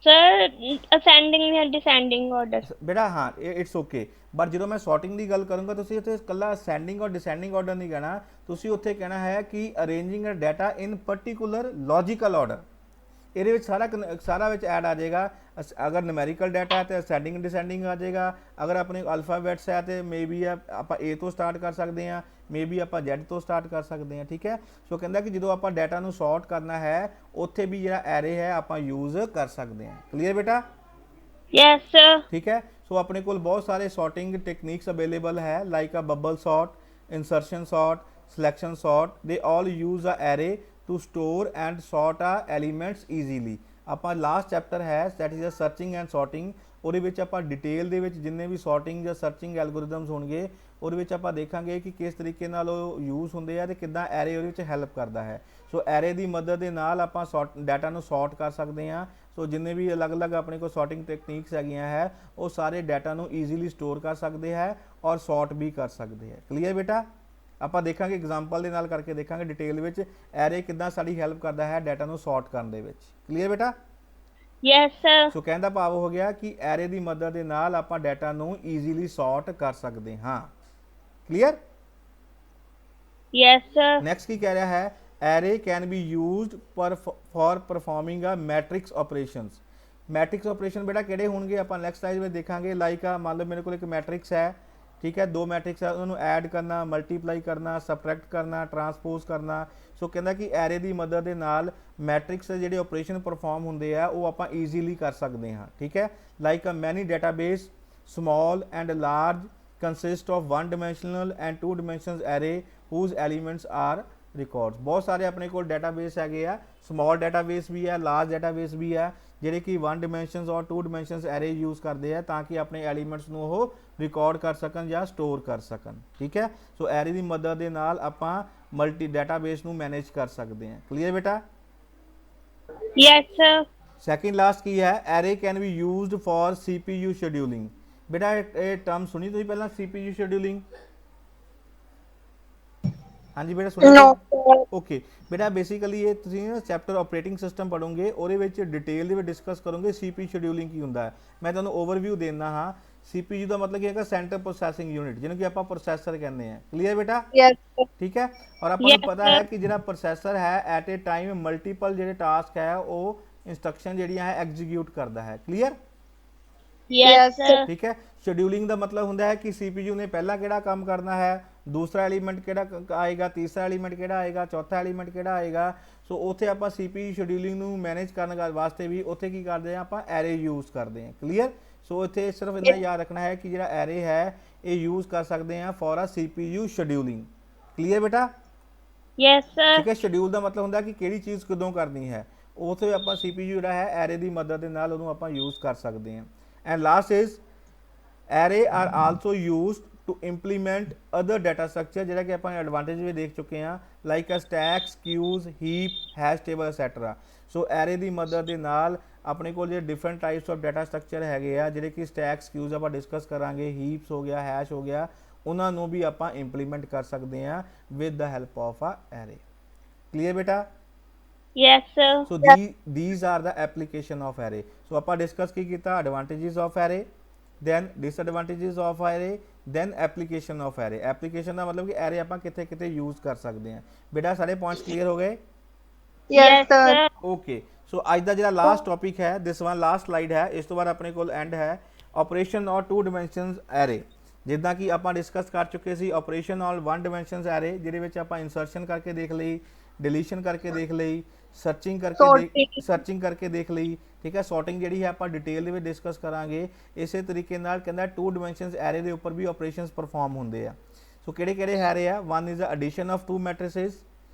Sir, ascending and descending order. बेटा हाँ इट्स ओके। पर जो मैं सॉर्टिंग की गल करूँगा ਤੁਸੀਂ ਉੱਥੇ ਇਕੱਲਾ ਅਸੈਂਡਿੰਗ ਔਰ ਡਿਸੈਂਡਿੰਗ ਆਰਡਰ ਨਹੀਂ ਕਹਿਣਾ, ਤੁਸੀਂ ਉੱਥੇ ਕਹਿਣਾ ਹੈ ਕਿ ਅਰੇਂਜਿੰਗ ਅ ਡਾਟਾ ਇਨ ਪਾਰਟਿਕੂਲਰ ਲੌਜੀਕਲ ਆਰਡਰ। ਇਹਦੇ ਵਿੱਚ ਸਾਰਾ ਵਿੱਚ ਐਡ ਆ ਜਾਏਗਾ। ਅਗਰ ਨਿਊਮੈਰੀਕਲ ਡਾਟਾ ਹੈ ਤੇ ਅਸੈਂਡਿੰਗ ਡਿਸੈਂਡਿੰਗ ਆ ਜਾਏਗਾ। ਅਗਰ ਆਪਣੇ ਅਲਫਾਬੈਟਸ ਹੈ ਤੇ ਮੇਬੀ ਆਪਾਂ A ਤੋਂ ਸਟਾਰਟ ਕਰ ਸਕਦੇ ਹਾਂ, ਮੇਬੀ ਆਪਾਂ Z ਤੋਂ ਸਟਾਰਟ ਕਰ ਸਕਦੇ ਹਾਂ। ਠੀਕ ਹੈ। ਸੋ ਕਹਿੰਦਾ ਕਿ ਜਦੋਂ ਆਪਾਂ ਡਾਟਾ ਨੂੰ ਸੌਰਟ ਕਰਨਾ ਹੈ ਉੱਥੇ ਵੀ ਜਿਹੜਾ ਐਰੇ ਹੈ ਆਪਾਂ ਯੂਜ਼ ਕਰ ਸਕਦੇ ਹਾਂ। ਕਲੀਅਰ ਬੇਟਾ? Yes, sir. ठीक है। सो अपने को बहुत सारे सॉर्टिंग टेक्निक्स अवेलेबल है like a bubble sort, insertion sort, selection sort. They all use a array to store and sort a elements easily. ਆਪਾਂ ਲਾਸਟ ਚੈਪਟਰ ਹੈ that is a searching and sorting, ਉਹਦੇ ਵਿੱਚ ਆਪਾਂ detail ਦੇ ਵਿੱਚ ਜਿੰਨੇ ਵੀ sorting ਜਾਂ ਸਰਚਿੰਗ ਐਲਗੋਰਿਦਮਸ ਹੋਣਗੇ ਉਹਦੇ ਵਿੱਚ ਆਪਾਂ ਦੇਖਾਂਗੇ ਕਿ ਕਿਸ ਤਰੀਕੇ ਨਾਲ ਉਹ ਯੂਜ਼ ਹੁੰਦੇ ਆ ਤੇ ਕਿੱਦਾਂ ਐਰੇ ਉਹਦੇ ਵਿੱਚ ਹੈਲਪ ਕਰਦਾ ਹੈ। ਸੋ ਐਰੇ ਦੀ ਮਦਦ ਦੇ ਨਾਲ ਆਪਾਂ ਡਾਟਾ ਨੂੰ ਸੌਰਟ ਕਰ ਸਕਦੇ ਹਾਂ। ਸੋ ਜਿੰਨੇ ਵੀ ਅਲੱਗ-ਅਲੱਗ ਆਪਣੇ ਕੋਲ ਸੌਰਟਿੰਗ ਟੈਕਨੀਕਸ ਹੈਗੀਆਂ ਹੈ ਉਹ ਸਾਰੇ ਡਾਟਾ ਨੂੰ ਈਜ਼ੀਲੀ ਸਟੋਰ ਕਰ ਸਕਦੇ ਹੈ ਔਰ ਸੌਰਟ ਵੀ ਕਰ ਸਕਦੇ ਹੈ। ਕਲੀਅਰ ਬੇਟਾ? ਆਪਾਂ ਦੇਖਾਂਗੇ ਐਗਜ਼ਾਮਪਲ ਦੇ ਨਾਲ ਕਰਕੇ ਦੇਖਾਂਗੇ ਡਿਟੇਲ ਵਿੱਚ ਐਰੇ ਕਿੱਦਾਂ ਸਾਡੀ ਹੈਲਪ ਕਰਦਾ ਹੈ ਡਾਟਾ ਨੂੰ ਸੌਰਟ ਕਰਨ ਦੇ ਵਿੱਚ। ਕਲੀਅਰ ਬੇਟਾ? Yes, sir. ਸੋ ਕਹਿਣ ਦਾ ਭਾਵ ਹੋ ਗਿਆ ਕਿ ਐਰੇ ਦੀ ਮਦਦ ਦੇ ਨਾਲ ਆਪਾਂ ਡਾਟਾ ਨੂੰ ਈਜ਼ੀਲੀ ਸੌਰਟ ਕਰ ਸਕਦੇ ਹਾਂ। ਕਲੀਅਰ? Yes, sir. ਨੈਕਸਟ ਕੀ ਕਹਿ ਰਿਹਾ ਹੈ, array can be used for performing a matrix operations. Matrix operation ਬੇਟਾ ਕਿਹੜੇ ਹੋਣਗੇ ਆਪਾਂ ਨੈਕਸਟ ਸਲਾਈਡ ਵਿੱਚ ਦੇਖਾਂਗੇ। ਲਾਈਕ ਆ ਮੰਨ ਲਓ ਮੇਰੇ ਕੋਲ ਇੱਕ ਮੈਟ੍ਰਿਕਸ ਹੈ, ਠੀਕ ਹੈ। ਦੋ ਮੈਟ੍ਰਿਕਸ ਹੈ, ਉਹਨਾਂ ਨੂੰ ਐਡ ਕਰਨਾ, ਮਲਟੀਪਲਾਈ ਕਰਨਾ, ਸਬਟਰੈਕਟ ਕਰਨਾ, ਟਰਾਂਸਪੋਜ਼ ਕਰਨਾ। ਸੋ ਕਹਿੰਦਾ ਕਿ ਐਰੇ ਦੀ ਮਦਦ ਦੇ ਨਾਲ ਮੈਟ੍ਰਿਕਸ ਦੇ ਜਿਹੜੇ ਆਪਰੇਸ਼ਨ ਪਰਫਾਰਮ ਹੁੰਦੇ ਆ ਉਹ ਆਪਾਂ ਈਜ਼ੀਲੀ ਕਰ ਸਕਦੇ ਹਾਂ, ਠੀਕ ਹੈ। ਲਾਈਕ ਅ ਮੈਨੀ database small and large consist of one dimensional and two dimensions array whose elements are records। ਬਹੁਤ ਸਾਰੇ ਆਪਣੇ ਕੋਲ ਡੇਟਾਬੇਸ ਹੈਗੇ ਆ, ਸਮਾਲ ਡੇਟਾਬੇਸ ਵੀ ਹੈ, ਲਾਰਜ ਡੇਟਾਬੇਸ ਵੀ ਹੈ, ਜਿਹੜੇ ਕਿ 1 ਡਿਮੈਂਸ਼ਨਸ ਔਰ 2 ਡਿਮੈਂਸ਼ਨਸ ਐਰੇ ਯੂਜ਼ ਕਰਦੇ ਆ ਤਾਂ ਕਿ ਆਪਣੇ ਐਲੀਮੈਂਟਸ ਨੂੰ ਉਹ ਰਿਕਾਰਡ ਕਰ ਸਕਣ ਜਾਂ ਸਟੋਰ ਕਰ ਸਕਣ, ਠੀਕ ਹੈ। ਸੋ ਐਰੇ ਦੀ ਮਦਦ ਦੇ ਨਾਲ ਆਪਾਂ ਮਲਟੀ ਡੇਟਾਬੇਸ ਨੂੰ ਮੈਨੇਜ ਕਰ ਸਕਦੇ ਹਾਂ। ਕਲੀਅਰ ਬੇਟਾ? Yes, sir. ਸੈਕਿੰਡ ਲਾਸਟ ਕੀ ਹੈ? Array can be used for CPU ਸ਼ੈਡਿਊਲਿੰਗ। ਬੇਟਾ ਇਹ ਟਰਮ ਸੁਣੀ ਤੁਸੀਂ ਪਹਿਲਾਂ, CPU ਸ਼ੈਡਿਊਲਿੰਗ? ਹਾਂਜੀ ਬੇਟਾ ਸੁਣੀ? No, sir. ਓਕੇ ਬੇਟਾ, ਬੇਸਿਕਲੀ ਇਹ ਤੁਸੀਂ ਨਾ ਚੈਪਟਰ ਆਪਰੇਟਿੰਗ ਸਿਸਟਮ ਪੜੋਗੇ, ਉਹਦੇ ਵਿੱਚ ਡਿਟੇਲ ਦੇ ਵਿੱਚ ਡਿਸਕਸ ਕਰੋਗੇ CPU ਸ਼ੈਡਿਊਲਿੰਗ ਕੀ ਹੁੰਦਾ ਹੈ। ਮੈਂ ਤੁਹਾਨੂੰ ਓਵਰਵਿਊ ਦੇਣਾ ਹਾਂ। CPU ਦਾ ਮਤਲਬ ਕੀ ਹੈਗਾ? ਸੈਂਟਰ ਪ੍ਰੋਸੈਸਿੰਗ ਯੂਨਿਟ, ਜਿਹਨੂੰ ਕਿ ਆਪਾਂ ਪ੍ਰੋਸੈਸਰ ਕਹਿੰਦੇ ਆ। ਕਲੀਅਰ ਬੇਟਾ? Yes, sir. ਠੀਕ ਹੈ। ਔਰ ਆਪਾਂ ਨੂੰ Yes, ਪਤਾ ਹੈ sir. ਕਿ ਜਿਹੜਾ ਪ੍ਰੋਸੈਸਰ ਹੈ ਐਟ ਏ ਟਾਈਮ ਮਲਟੀਪਲ ਜਿਹੜੇ ਟਾਸਕ ਹੈ ਉਹ ਇੰਸਟਰਕਸ਼ਨ ਜਿਹੜੀਆਂ ਹੈ ਐਗਜ਼ੀਕਿਊਟ ਕਰਦਾ ਹੈ। ਕਲੀਅਰ? Yes, sir. ਠੀਕ ਹੈ। ਸ਼ੈਡਿਊਲਿੰਗ ਦਾ ਮਤਲਬ ਹੁੰਦਾ ਹੈ ਕਿ CPU ਨੇ ਪਹਿਲਾਂ ਕਿਹੜਾ ਕੰਮ ਕਰਨਾ ਹੈ, ਦੂਸਰਾ ਐਲੀਮੈਂਟ ਕਿਹੜਾ ਆਏਗਾ, ਤੀਸਰਾ ਐਲੀਮੈਂਟ ਕਿਹੜਾ ਆਏਗਾ, ਚੌਥਾ ਐਲੀਮੈਂਟ ਕਿਹੜਾ ਆਏਗਾ। ਸੋ ਉੱਥੇ ਆਪਾਂ CPU ਸ਼ੈਡਿਊਲਿੰਗ ਨੂੰ ਮੈਨੇਜ ਕਰਨ ਵਾਸਤੇ ਵੀ ਉੱਥੇ ਕੀ ਕਰਦੇ ਹਾਂ, ਆਪਾਂ ਐਰੇ ਯੂਜ਼ ਕਰਦੇ ਹਾਂ। ਕਲੀਅਰ? ਸੋ ਇੱਥੇ ਸਿਰਫ ਇੰਨਾ ਯਾਦ ਰੱਖਣਾ ਹੈ ਕਿ ਜਿਹੜਾ ਐਰੇ ਹੈ ਇਹ ਯੂਜ਼ ਕਰ ਸਕਦੇ ਹਾਂ ਫॉर ਅ CPU ਸ਼ੈਡਿਊਲਿੰਗ। ਕਲੀਅਰ ਬੇਟਾ? Yes, sir. ਠੀਕ ਹੈ। ਸ਼ੈਡਿਊਲ ਦਾ ਮਤਲਬ ਹੁੰਦਾ ਕਿ ਕਿਹੜੀ ਚੀਜ਼ ਕਦੋਂ ਕਰਨੀ ਹੈ, ਉੱਥੇ ਆਪਾਂ CPU ਜਿਹੜਾ ਹੈ ਐਰੇ ਦੀ ਮਦਦ ਦੇ ਨਾਲ ਉਹਨੂੰ ਆਪਾਂ ਯੂਜ਼ ਕਰ ਸਕਦੇ ਹਾਂ। And last is array are also used to implement other data structure, ਜਿਹੜਾ ਕਿ ਆਪਾਂ ਐਡਵਾਂਟੇਜ ਵੀ ਦੇਖ ਚੁੱਕੇ ਹਾਂ, like a stacks, queues, heap, hash table etcetera. So array ਦੀ ਮਦਦ ਦੇ ਨਾਲ ਆਪਣੇ ਕੋਲ ਜਿਹੜੇ different types of data structure ਹੈਗੇ ਆ, ਜਿਹੜੇ ਕਿ ਸਟੈਕਸ, ਕਿਊਜ਼ ਆਪਾਂ ਡਿਸਕਸ ਕਰਾਂਗੇ, ਹੀਪਸ ਹੋ ਗਿਆ, ਹੈਸ਼ ਹੋ ਗਿਆ, ਉਹਨਾਂ ਨੂੰ ਵੀ ਆਪਾਂ ਇੰਪਲੀਮੈਂਟ ਕਰ ਸਕਦੇ ਹਾਂ with the help of a array. Clear ਬੇਟਾ? Yes, sir. So these are the application of array। ਸੋ ਆਪਾਂ ਡਿਸਕਸ ਕੀ ਕੀਤਾ? Advantages of array, then disadvantages of array, then application of array। application ਦਾ ਮਤਲਬ ਕਿ ਐਰੇ ਆਪਾਂ ਕਿੱਥੇ ਕਿੱਥੇ ਯੂਜ਼ ਕਰ ਸਕਦੇ ਹਾਂ। ਬੇਟਾ ਸਾਰੇ ਪੁਆਇੰਟਸ ਕਲੀਅਰ ਹੋ ਗਏ? Yes, sir. ਓਕੇ। ਸੋ ਅੱਜ ਦਾ ਜਿਹੜਾ ਲਾਸਟ ਟੌਪਿਕ ਹੈ, ਦਿਸ ਵਨ ਲਾਸਟ ਸਲਾਈਡ ਹੈ, ਇਸ ਤੋਂ ਬਾਅਦ ਆਪਣੇ ਕੋਲ ਐਂਡ ਹੈ ਆਪਰੇਸ਼ਨ ਔਰ 2 ਡਿਮੈਂਸ਼ਨਸ ਐਰੇ। ਜਿੱਦਾਂ ਕਿ ਆਪਾਂ ਡਿਸਕਸ ਕਰ ਚੁੱਕੇ ਸੀ ਆਪਰੇਸ਼ਨ ਔਰ 1 ਡਿਮੈਂਸ਼ਨਸ ਐਰੇ, ਜਿਹਦੇ ਵਿੱਚ ਆਪਾਂ ਇੰਸਰਸ਼ਨ ਕਰਕੇ ਦੇਖ ਲਈ, ਡਿਲੀਸ਼ਨ ਕਰਕੇ ਦੇਖ ਲਈ, ਸਰਚਿੰਗ ਕਰਕੇ ਦੇਖ ਲਈ, ਠੀਕ ਹੈ। ਸੌਰਟਿੰਗ ਜਿਹੜੀ ਹੈ ਆਪਾਂ ਡਿਟੇਲ ਦੇ ਵਿੱਚ ਡਿਸਕਸ ਕਰਾਂਗੇ। ਇਸੇ ਤਰੀਕੇ ਨਾਲ ਕਹਿੰਦਾ 2 ਡਿਮੈਂਸ਼ਨਸ ਐਰੇ ਦੇ ਉੱਪਰ ਵੀ ਆਪਰੇਸ਼ਨਸ ਪਰਫਾਰਮ ਹੁੰਦੇ ਆ। ਸੋ ਕਿਹੜੇ ਕਿਹੜੇ ਐਰੇ ਆ? One is the addition of 2 matrices,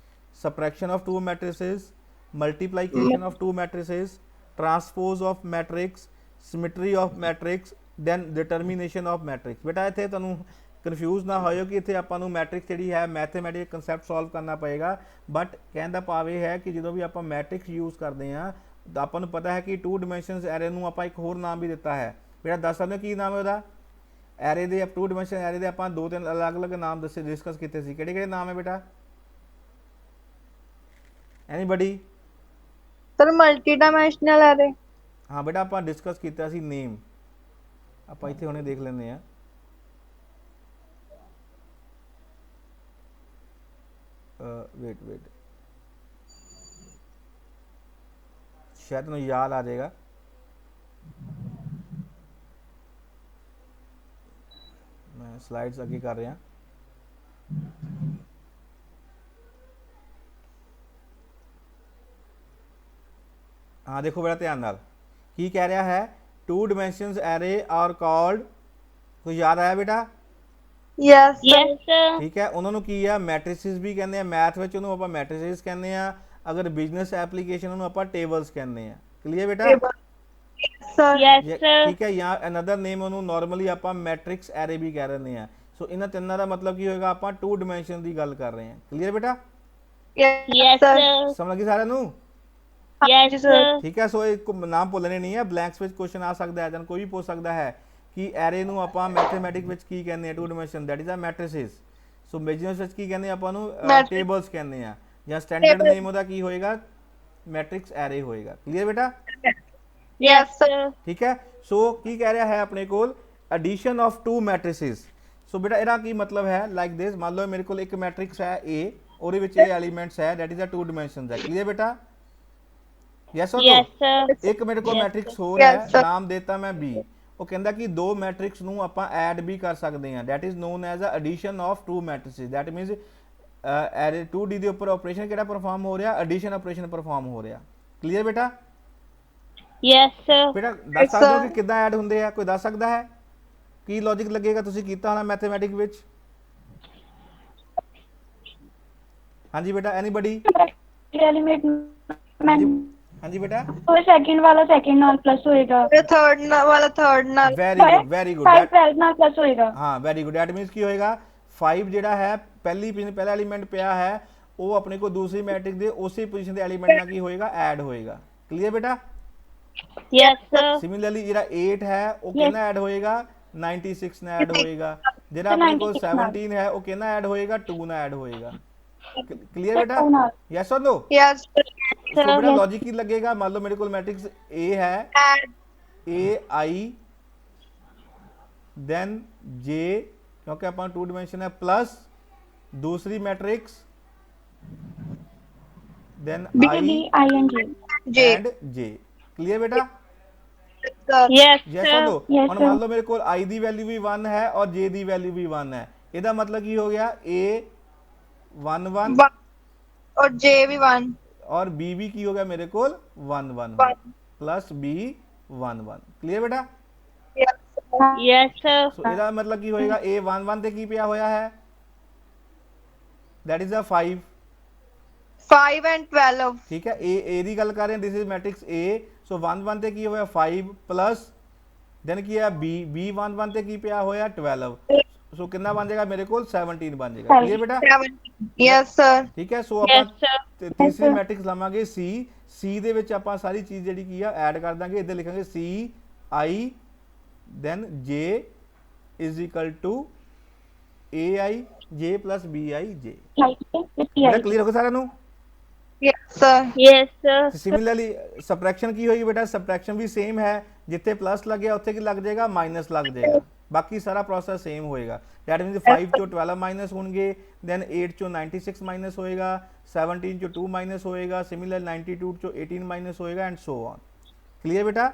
subtraction of 2 matrices, multiplication of 2 matrices, transpose of matrix, symmetry of matrix, then determination of matrix। ਬੇਟਾ ਇੱਥੇ ਤੁਹਾਨੂੰ ਕਨਫਿਊਜ਼ ਨਾ ਹੋਇਓ ਕਿ ਇੱਥੇ ਆਪਾਂ ਨੂੰ ਮੈਟ੍ਰਿਕਸ ਜਿਹੜੀ ਹੈ ਮੈਥਮੈਟਿਕ ਕਨਸੈਪਟ ਸੋਲਵ ਕਰਨਾ ਪਏਗਾ, ਬਟ ਕਹਿਣ ਦਾ ਭਾਵ ਇਹ ਹੈ ਕਿ ਜਦੋਂ ਵੀ ਆਪਾਂ ਮੈਟ੍ਰਿਕਸ ਯੂਜ਼ ਕਰਦੇ ਹਾਂ ਤਾਂ ਆਪਾਂ ਨੂੰ ਪਤਾ ਹੈ ਕਿ 2 ਡਿਮੈਂਸ਼ਨਸ ਐਰੇ ਨੂੰ ਆਪਾਂ ਇੱਕ ਹੋਰ ਨਾਮ ਵੀ ਦਿੱਤਾ ਹੈ। ਬੇਟਾ ਦੱਸ ਸਕਦੇ ਹੋ ਕੀ ਨਾਮ ਹੈ ਉਹਦਾ? ਐਰੇ ਦੇ 2 ਡਿਮੈਂਸ਼ਨ ਐਰੇ ਦੇ ਆਪਾਂ 2-3 ਅਲੱਗ-ਅਲੱਗ ਨਾਮ ਦੱਸੇ, ਡਿਸਕਸ ਕੀਤੇ ਸੀ। ਕਿਹੜੇ ਕਿਹੜੇ ਨਾਮ ਹੈ ਬੇਟਾ? ਐਨੀਬਡੀ? Sir, multi-dimensional array. ਹਾਂ ਬੇਟਾ ਆਪਾਂ ਡਿਸਕਸ ਕੀਤਾ ਸੀ ਨੇਮ, ਆਪਾਂ ਇੱਥੇ ਹੁਣੇ ਦੇਖ ਲੈਂਦੇ ਆ। ਵੇਟ ਸ਼ਾਇਦ ਤੁਹਾਨੂੰ ਯਾਦ ਆ ਜਾਏਗਾ। ਮੈਂ ਸਲਾਈਡਸ ਅੱਗੇ ਕਰ ਰਿਹਾ। हाँ देखो बेटा ध्यान नाल की कह रहा है, 2 dimensions array are called, कुछ याद आया बेटा? Yes, sir. Yes, sir. ठीक है, उन्होंने की है मैट्रिसेस भी कहते हैं, मैथ में उन्होंने ਆਪਾਂ मैट्रिसेस कहते हैं, अगर बिजनेस एप्लीकेशन उन्होंने ਆਪਾਂ टेबल्स कहते हैं। क्लियर बेटा? Yes, sir. Yes, sir. ठीक है। यहाँ अनदर नेम उन्होंने नॉर्मली ਆਪਾਂ मैट्रिक्स एरे भी कह रहे हैं। सो इन्हां ਤਿੰਨਾਂ ਦਾ ਮਤਲਬ ਕੀ ਹੋਏਗਾ? ਆਪਾਂ 2 ਡਿਮੈਂਸ਼ਨ ਦੀ ਗੱਲ ਕਰ ਰਹੇ ਹਾਂ। ਕਲੀਅਰ ਬੇਟਾ? Yes, sir. ਸਮਝ ਗਈ ਸਾਰਿਆਂ ਨੂੰ? Yes, sir. ਠੀਕ ਹੈ। ਸੋ ਇੱਕ ਨਾਮ ਭੁੱਲਣੇ ਨਹੀਂ ਹੈ, ਬਲੈਂਕਸ ਵਿੱਚ ਕੁਐਸਚਨ ਆ ਸਕਦਾ ਹੈ, ਜਾਂ ਕੋਈ ਵੀ ਪੁੱਛ ਸਕਦਾ ਹੈ ਕਿ ਐਰੇ ਨੂੰ ਆਪਾਂ ਮੈਥਮੈਟਿਕ ਵਿੱਚ ਕੀ ਕਹਿੰਦੇ ਆ? 2 dimension, that is a matrices. So business ਵਿੱਚ ਕੀ ਕਹਿੰਦੇ ਆਪਾਂ ਨੂੰ? ਟੇਬਲਸ ਕਹਿੰਦੇ ਆ, ਜਾਂ ਸਟੈਂਡਰਡ ਨੇਮ ਉਹਦਾ ਕੀ ਹੋਏਗਾ? ਮੈਟ੍ਰਿਕਸ ਐਰੇ ਹੋਏਗਾ। ਕਲੀਅਰ ਬੇਟਾ? Yes, sir. ਠੀਕ ਹੈ। ਸੋ ਕੀ ਕਹਿ ਰਿਹਾ ਹੈ ਆਪਣੇ ਕੋਲ? Edition of 2 ਮੈਟ੍ਰਿਸਿਸ। ਸੋ ਬੇਟਾ ਇਹਦਾ ਕੀ ਮਤਲਬ ਹੈ? ਲਾਈਕ ਦਿਸ, ਮੰਨ ਲਓ ਮੇਰੇ ਕੋਲ ਇੱਕ ਮੈਟ੍ਰਿਕਸ ਹੈ A, ਉਹਦੇ ਵਿੱਚ ਇਹ ਐਲੀਮੈਂਟਸ ਹੈ, ਦੈਟ ਇਜ਼ ਅ 2 ਡਿਮੈਂਸ਼ਨਸ ਹੈ। ਕਲੀਅਰ ਬੇਟਾ? यस और नो? Yes, sir. एक मेरे को Yes, मैट्रिक्स sir. हो रहा Yes, है, sir. नाम देता मैं B, ਉਹ ਕਹਿੰਦਾ ਕਿ ਦੋ ਮੈਟ੍ਰਿਕਸ ਨੂੰ ਆਪਾਂ ਐਡ ਵੀ ਕਰ ਸਕਦੇ ਹਾਂ, that is known as a addition of two matrix. That means add 2D ਦੇ ਉੱਪਰ ਆਪਰੇਸ਼ਨ ਕਿਹੜਾ ਪਰਫਾਰਮ ਹੋ ਰਿਹਾ, ਐਡੀਸ਼ਨ ਆਪਰੇਸ਼ਨ ਪਰਫਾਰਮ ਹੋ ਰਿਹਾ। ਕਲੀਅਰ ਬੇਟਾ? Yes sir. ਬੇਟਾ ਦੱਸ ਸਕਦੇ ਹੋ ਕਿ ਕਿੱਦਾਂ ਐਡ ਹੁੰਦੇ ਆ, ਕੋਈ ਦੱਸ ਸਕਦਾ ਹੈ? ਕੀ ਲੌਜੀਕ ਲੱਗੇਗਾ, ਤੁਸੀਂ ਕੀਤਾ ਹੋਣਾ ਮੈਥਮੈਟਿਕ ਵਿੱਚ। ਹਾਂਜੀ ਬੇਟਾ, ਐਨੀਬਡੀ? ਐਲੀਮੈਂਟ ਹਾਂਜੀ ਹਾਂਜੀ ਬੇਟਾ। ਉਹ ਸੈਕਿੰਡ ਵਾਲਾ ਸੈਕਿੰਡ ਨਾਲ ਪਲੱਸ ਹੋਏਗਾ, ਥਰਡ ਵਾਲਾ ਥਰਡ ਨਾਲ। ਵੈਰੀ ਗੁੱਡ 5 12 ਨਾਲ ਪਲੱਸ ਹੋਏਗਾ। ਹਾਂ ਵੈਰੀ ਗੁੱਡ। ਦੈਟ ਮੀਨਸ ਕੀ ਹੋਏਗਾ, 5 ਜਿਹੜਾ ਹੈ ਪਹਿਲਾ ਐਲੀਮੈਂਟ ਪਿਆ ਹੈ ਉਹ ਆਪਣੇ ਕੋਲ ਦੂਸਰੀ ਮੈਟ੍ਰਿਕਸ ਦੇ ਉਸੇ ਪੋਜੀਸ਼ਨ ਦੇ ਐਲੀਮੈਂਟ ਨਾਲ ਕੀ ਹੋਏਗਾ, ਐਡ ਹੋਏਗਾ। ਕਲੀਅਰ ਬੇਟਾ? Yes sir. ਸਿਮਿਲਰਲੀ ਜਿਹੜਾ 8 ਹੈ ਉਹ ਕਿਹਨਾਂ ਐਡ ਹੋਏਗਾ, 96 ਨਾਲ ਐਡ ਹੋਏਗਾ। ਜਿਹੜਾ ਆਪਣੇ ਕੋਲ 17 ਹੈ ਉਹ ਕਿਹਨਾਂ ਐਡ ਹੋਏਗਾ, 2 ਨਾਲ ਐਡ ਹੋਏਗਾ। ਕਲੀਅਰ ਬੇਟਾ? Yes or no? Yes so ਬੇਟਾ ਲੌਜੀਕ ਕੀ ਲੱਗੇਗਾ, ਮੰਨ ਲਓ ਮੇਰੇ ਕੋਲ ਮੈਟ੍ਰਿਕਸ A ਹੈ, A I then J, क्योंकि अपन 2 डिमेंशन है, प्लस दूसरी matrix then I and J। Clear बेटा? यस यस और नो? Yes, और sir. मान लो मेरे को I दी वैल्यू भी 1 है और J दी वैल्यू भी 1 है, ਇਹਦਾ मतलब ਕੀ ਹੋ ਗਿਆ, A 1 1 और जे भी 1 और B भी ਕੀ ਹੋ ਗਿਆ ਮੇਰੇ ਕੋਲ 1 1 प्लस B 1 1। क्लियर बेटा? Yes sir. ਸੋ ਇਹਦਾ ਮਤਲਬ ਕੀ ਹੋਏਗਾ, A 1 1 ਤੇ ਕੀ ਪਿਆ ਹੋਇਆ ਹੈ, that is a 5। 5 and 12 ਠੀਕ ਹੈ, A ਦੀ ਗੱਲ ਕਰ ਰਹੇ ਹਾਂ, ਦਿਸ ਇਜ਼ ਮੈਟ੍ਰਿਕਸ A। ਸੋ 1 1 ਤੇ ਕੀ ਹੋਇਆ 5 ਪਲਸ ਦੈਨ ਕੀ ਹੈ B 1 1 ਤੇ ਕੀ ਪਿਆ ਹੋਇਆ 12। ਸੋ ਕਿੰਨਾ ਬਣ ਜਾਏਗਾ ਮੇਰੇ ਕੋਲ 17 ਬਣ ਜਾਏਗਾ। ਕਲੀਅਰ ਬੇਟਾ? 7 यस सर। ਠੀਕ ਹੈ, ਸੋ ਆਪਾਂ यस सर। ਤੀਸਰੀ ਮੈਟ੍ਰਿਕਸ ਲਵਾਂਗੇ C ਦੇ ਵਿੱਚ ਆਪਾਂ ਸਾਰੀ ਚੀਜ਼ ਜਿਹੜੀ ਕੀ ਆ ਐਡ ਕਰ ਦਾਂਗੇ। ਇੱਧਰ ਲਿਖਾਂਗੇ C I then J is equal to AI J plus BI J। ਬੇਟਾ ਕਲੀਅਰ ਹੋ ਗਿਆ ਸਾਰਿਆਂ ਨੂੰ? Yes sir. Yes sir. Similarly subtraction ਕੀ ਹੋਏਗੀ ਬੇਟਾ, ਸਬਟ੍ਰੈਕਸ਼ਨ ਵੀ ਸੇਮ ਹੈ, ਜਿੱਥੇ ਪਲੱਸ ਲੱਗਿਆ ਉੱਥੇ ਕੀ ਲੱਗ ਜਾਏਗਾ, ਮਾਈਨਸ ਲੱਗ ਜਾਏਗਾ। ਬਾਕੀ ਸਾਰਾ ਪ੍ਰੋਸੈਸ ਸੇਮ ਹੋਏਗਾ। ਦੈਟ ਮੀਨਸ 5 ਚੋਂ 12 ਮਾਈਨਸ ਹੋਣਗੇ, ਦੈਨ 8 ਚੋਂ 96 ਮਾਈਨਸ ਹੋਏਗਾ, 17 ਚੋਂ 2 ਮਾਈਨਸ ਹੋਏਗਾ, ਸਿਮਿਲਰ 92 ਚੋਂ 18 ਮਾਈਨਸ ਹੋਏਗਾ ਐਂਡ ਸੋ ਔਨ। ਕਲੀਅਰ ਬੇਟਾ?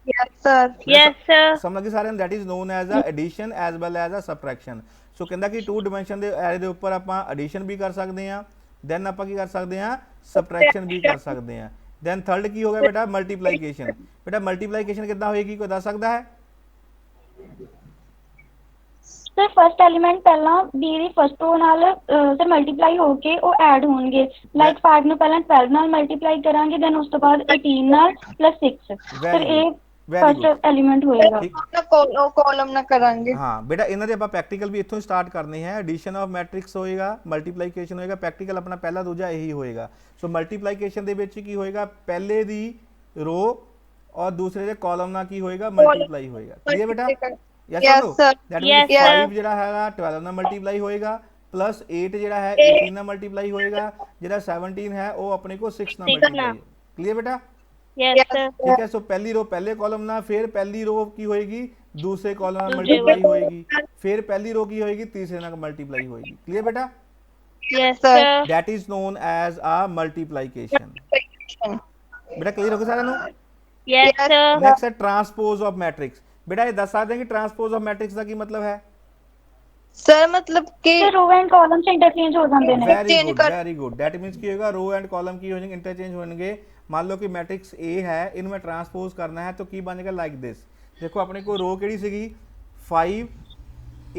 Yes sir. Yes sir. ਸਮਝ ਗਏ ਸਾਰਿਆਂ ਨੂੰ? That is known as a addition as well as a subtraction. So ਕਹਿੰਦਾ ਕਿ 2 ਡਿਮੈਂਸ਼ਨ ਦੇ ਐਰੇ ਦੇ ਉੱਪਰ ਆਪਾਂ ਐਡੀਸ਼ਨ ਵੀ ਕਰ ਸਕਦੇ ਹਾਂ, ਦੈਨ ਆਪਾਂ ਕੀ ਕਰ ਸਕਦੇ ਹਾਂ, ਸਬਟ੍ਰੈਕਸ਼ਨ ਵੀ ਕਰ ਸਕਦੇ ਹਾਂ। ਦੈਨ ਥਰਡ ਕੀ ਹੋ ਗਿਆ ਬੇਟਾ, ਮਲਟੀਪਲਾਈਕੇਸ਼ਨ। ਬੇਟਾ ਮਲਟੀਪਲਾਈਕੇਸ਼ਨ ਕਿੱਦਾਂ ਹੋਏਗੀ, ਕੋਈ ਦੱਸ ਸਕਦਾ ਹੈ? ਸਰ ਫਸਟ ਐਲੀਮੈਂਟ ਪਹਿਲਾਂ B ਦੀ ਫਸਟ ਰੋ ਨਾਲ ਸਰ ਮਲਟੀਪਲਾਈ ਹੋ ਕੇ ਉਹ ਐਡ ਹੋਣਗੇ। ਲਾਈਕ 5 ਨੂੰ ਪਹਿਲਾਂ 12 ਨਾਲ ਮਲਟੀਪਲਾਈ ਕਰਾਂਗੇ, ਦੈਨ ਉਸ ਤੋਂ ਬਾਅਦ 18 ਨਾਲ ਪਲੱਸ 6। ਸਰ ਇਹ ਫਸਟ ਐਲੀਮੈਂਟ ਹੋਏਗਾ। कॉलम ना करांगे। ਹਾਂ ਬੇਟਾ, ਇਹਨਾਂ ਦੇ ਆਪਾਂ ਪ੍ਰੈਕਟੀਕਲ ਵੀ ਇੱਥੋਂ ਸਟਾਰਟ ਕਰਨੇ ਹੈ। ਐਡੀਸ਼ਨ ਆਫ ਮੈਟ੍ਰਿਕਸ ਹੋਏਗਾ, ਮਲਟੀਪਲਾਈਕੇਸ਼ਨ ਹੋਏਗਾ, ਪ੍ਰੈਕਟੀਕਲ ਆਪਣਾ ਪਹਿਲਾ ਦੂਜਾ ਇਹੀ ਹੋਏਗਾ। ਸੋ ਮਲਟੀਪਲਾਈਕੇਸ਼ਨ ਦੇ ਵਿੱਚ ਕੀ ਹੋਏਗਾ, ਪਹਿਲੇ ਦੀ ਰੋ ਔਰ ਦੂਸਰੇ ਦੇ ਕਾਲਮ ਨਾਲ ਕੀ ਹੋਏਗਾ, ਮਲਟੀਪਲਾਈ ਹੋਏਗਾ। ਕਲੀਅਰ ਬੇਟਾ? ਯੈਸ Yes, ਔਰ ਨੋ? sir. That Yes, means sir. 5 ਜਿਹੜਾ ਹੈਗਾ 12 ਨਾਲ ਮਲਟੀਪਲਾਈ ਹੋਏਗਾ, ਪਲੱਸ 8 ਜਿਹੜਾ ਹੈ 18 ਨਾਲ ਮਲਟੀਪਲਾਈ ਹੋਏਗਾ, ਜਿਹੜਾ 17 ਹੈ ਉਹ ਆਪਣੇ ਕੋਲ 6 ਨਾਲ Six ਮਲਟੀਪਲਾਈ ਨਾਲ। ਹੋਏਗਾ। ਕਲੀਅਰ ਬੇਟਾ? Yes sir. ठीक है, सो पहली रो पहले कॉलम ना, फिर पहली रो की होएगी दूसरे कॉलम ना दूसरे मल्टीप्लाई वाले। होएगी, फिर पहली रो की होएगी तीसरे ना मल्टीप्लाई होएगी। क्लियर बेटा? Yes Sir. Sir. That is known as a multiplication. बेटा क्लियर हो गया सारा नु? Yes Yes, sir. नेक्स्ट है ट्रांसपोज ऑफ मैट्रिक्स। बेटा ये दस सकते हैं कि ट्रांसपोज ऑफ मैट्रिक्स का की मतलब है? सर मतलब कि ਸਰ ਰੋ ਐਂਡ ਕਾਲਮ ਚ ਇੰਟਰਚੇਂਜ ਹੋ ਜਾਂਦੇ ਨੇ। वेरी change गुड कर- वेरी गुड। दैट मींस की होगा रो एंड कॉलम की होंगे इंटरचेंज होंगे। मान लो कि मैट्रिक्स ए है, इनमें ट्रांसपोज करना है तो की बनेगा लाइक दिस। देखो अपने को रो केड़ी सीगी 5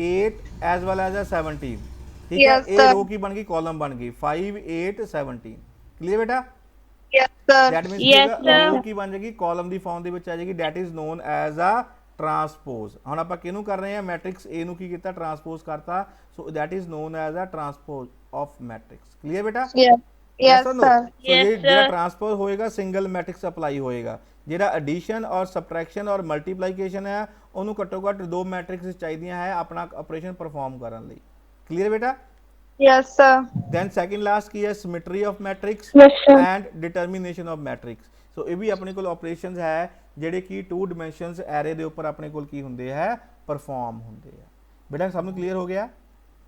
8 एज वेल एज 17। ठीक है, Yes, ए sir. रो की बन गई, कॉलम बन गई 5 8 17। क्लियर बेटा? Yes sir. That means Yes, sir. रो की बन जाएगी, कॉलम ਦੀ ਫਾਰਮ ਦੇ ਵਿੱਚ ਆ ਜਾਏਗੀ। That is known as a transpose. ਹੁਣ ਆਪਾਂ ਕਿਹਨੂੰ ਕਰ ਰਹੇ ਹਾਂ, ਮੈਟ੍ਰਿਕਸ A ਨੂੰ ਕੀ ਕੀਤਾ, ਟਰਾਂਸਪੋਜ਼ ਕਰਤਾ। So that is known as a transpose of matrix. Clear बेटा? Yes Yes or no? Sir. So Yes, ये ਜਿਹੜਾ sir. ट्रांसपोज ਹੋਏਗਾ ਸਿੰਗਲ ਮੈਟ੍ਰਿਕਸ ਅਪਲਾਈ ਹੋਏਗਾ। ਜਿਹੜਾ ਐਡੀਸ਼ਨ ਔਰ ਸਬਟ੍ਰੈਕਸ਼ਨ ਔਰ ਮਲਟੀਪਲਾਈਕੇਸ਼ਨ ਹੈ ਉਹਨੂੰ ਘੱਟੋ ਘੱਟ ਦੋ ਮੈਟ੍ਰਿਕਸ ਚਾਹੀਦੀਆਂ ਹੈ ਆਪਣਾ ਆਪਰੇਸ਼ਨ ਪਰਫਾਰਮ ਕਰਨ ਲਈ। ਕਲੀਅਰ ਬੇਟਾ? Yes sir. then second last ਕੀ ਹੈ, symmetry of matrix Yes, sir. And determination of matrix. So ਇਹ ਵੀ ਆਪਣੇ ਕੋਲ ਆਪਰੇਸ਼ਨਸ ਹੈ ਜਿਹੜੇ ਕਿ 2 ਡਾਈਮੈਂਸ਼ਨਸ ਐਰੇ ਦੇ ਉੱਪਰ ਆਪਣੇ ਕੋਲ ਕੀ ਹੁੰਦੇ ਹੈ, ਪਰਫਾਰਮ ਹੁੰਦੇ ਆ। ਬੇਟਾ ਸਭ ਨੂੰ ਕਲੀਅਰ ਹੋ ਗਿਆ?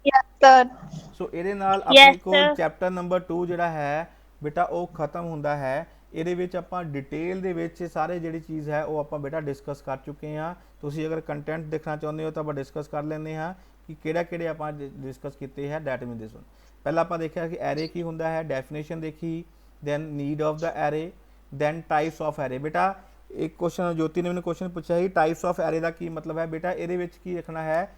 Yes sir. ਸੋ ਇਹਦੇ ਨਾਲ Yes, ਆਪਣੇ ਕੋਲ sir. ਚੈਪਟਰ ਨੰਬਰ 2 ਜਿਹੜਾ ਹੈ ਬੇਟਾ ਉਹ ਖਤਮ ਹੁੰਦਾ ਹੈ। ਇਹਦੇ ਵਿੱਚ ਆਪਾਂ ਡਿਟੇਲ ਦੇ ਵਿੱਚ ਸਾਰੇ ਜਿਹੜੀ ਚੀਜ਼ ਹੈ ਉਹ ਆਪਾਂ ਬੇਟਾ ਡਿਸਕਸ ਕਰ ਚੁੱਕੇ ਹਾਂ। ਤੁਸੀਂ ਅਗਰ ਕੰਟੈਂਟ ਦੇਖਣਾ ਚਾਹੁੰਦੇ ਹੋ ਤਾਂ ਆਪਾਂ ਡਿਸਕਸ ਕਰ ਲੈਂਦੇ ਹਾਂ ਕਿ ਕਿਹੜੇ ਆਪਾਂ ਡਿਸਕਸ ਕੀਤੇ ਹੈ। ਡੈਟ ਮੀਨ ਦਿਸ ਵਨ ਪਹਿਲਾਂ ਆਪਾਂ ਦੇਖਿਆ ਕਿ ਐਰੇ ਕੀ ਹੁੰਦਾ ਹੈ, ਡੈਫੀਨੇਸ਼ਨ ਦੇਖੀ, then need of the array, then types of array. ਬੇਟਾ ਇੱਕ ਕੁਐਸਚਨ ਜੋਤੀ ਨੇ ਮੈਨੂੰ ਕੁਐਸਚਨ ਪੁੱਛਿਆ ਸੀ ਟਾਈਪਸ ਆਫ ਐਰੇ ਦਾ ਕੀ ਮਤਲਬ ਹੈ। ਬੇਟਾ ਇਹਦੇ ਵਿੱਚ ਕੀ ਰੱਖਣਾ ਹੈ,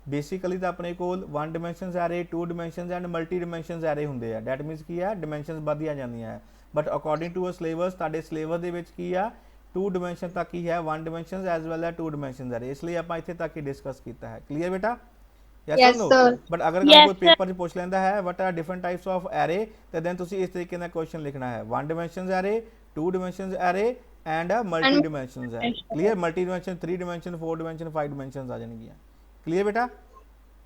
ਬੇਸਿਕਲੀ ਤਾਂ ਆਪਣੇ ਕੋਲ 1 dimensions array, 2 dimensions and multi dimensions array ਹੁੰਦੇ ਆ। ਡੈਟ ਮੀਨਸ ਕੀ ਹੈ, ਡਾਈਮੈਂਸ਼ਨਸ ਵਧਦੀਆਂ ਜਾਂਦੀਆਂ ਹੈ। But according to a syllabus ਤੁਹਾਡੇ ਸਿਲੇਬਸ ਦੇ ਵਿੱਚ ਕੀ ਆ 2 ਡਾਈਮੈਂਸ਼ਨ ਤੱਕ ਹੀ ਹੈ, 1 dimensions as well as 2 dimensions array. ਇਸ ਲਈ ਆਪਾਂ ਇੱਥੇ ਤੱਕ ਹੀ ਡਿਸਕਸ ਕੀਤਾ ਹੈ। ਕਲੀਅਰ ਬੇਟਾ? Yes Yes, or no? sir. But ਅਗਰ Yes, ਕੋਈ ਪੇਪਰ 'ਚ ਪੁੱਛ ਲੈਂਦਾ ਹੈ what are different types of array, ਤੇ ਦੈਨ ਤੁਸੀਂ ਇਸ ਤਰੀਕੇ ਨਾਲ ਕੁਐਸਚਨ ਲਿਖਣਾ ਹੈ 1 dimensions array, 2 dimensions array and multi dimensions array. Clear? Multi dimension 3 dimension 4 dimension 5 dimensions ਆ ਜਾਣਗੀਆਂ। ਕਲੀਅਰ ਬੇਟਾ?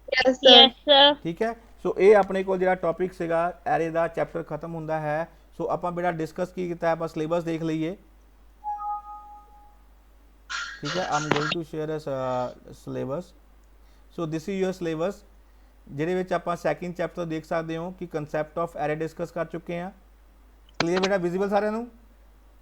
Yes, sir. Yes, sir. ਠੀਕ ਹੈ। ਸੋ ਇਹ ਆਪਣੇ ਕੋਲ ਜਿਹੜਾ ਟੌਪਿਕ ਸੀਗਾ ਐਰੇ ਦਾ ਚੈਪਟਰ ਖਤਮ ਹੁੰਦਾ ਹੈ। ਸੋ ਆਪਾਂ ਬੇਟਾ ਡਿਸਕਸ ਕੀ ਕੀਤਾ ਹੈ, ਆਪਾਂ ਸਿਲੇਬਸ ਦੇਖ ਲਈਏ। ਠੀਕ ਹੈ, I'm going to share a syllabus. So this is your syllabus, ਜਿਹਦੇ ਵਿੱਚ ਆਪਾਂ ਸੈਕਿੰਡ ਚੈਪਟਰ ਦੇਖ ਸਕਦੇ ਹੋ ਕਿ ਕਨਸੈਪਟ ਆਫ ਐਰੇ ਡਿਸਕਸ ਕਰ ਚੁੱਕੇ ਹਾਂ। ਕਲੀਅਰ ਬੇਟਾ? ਵਿਜ਼ੀਬਲ ਸਾਰਿਆਂ ਨੂੰ?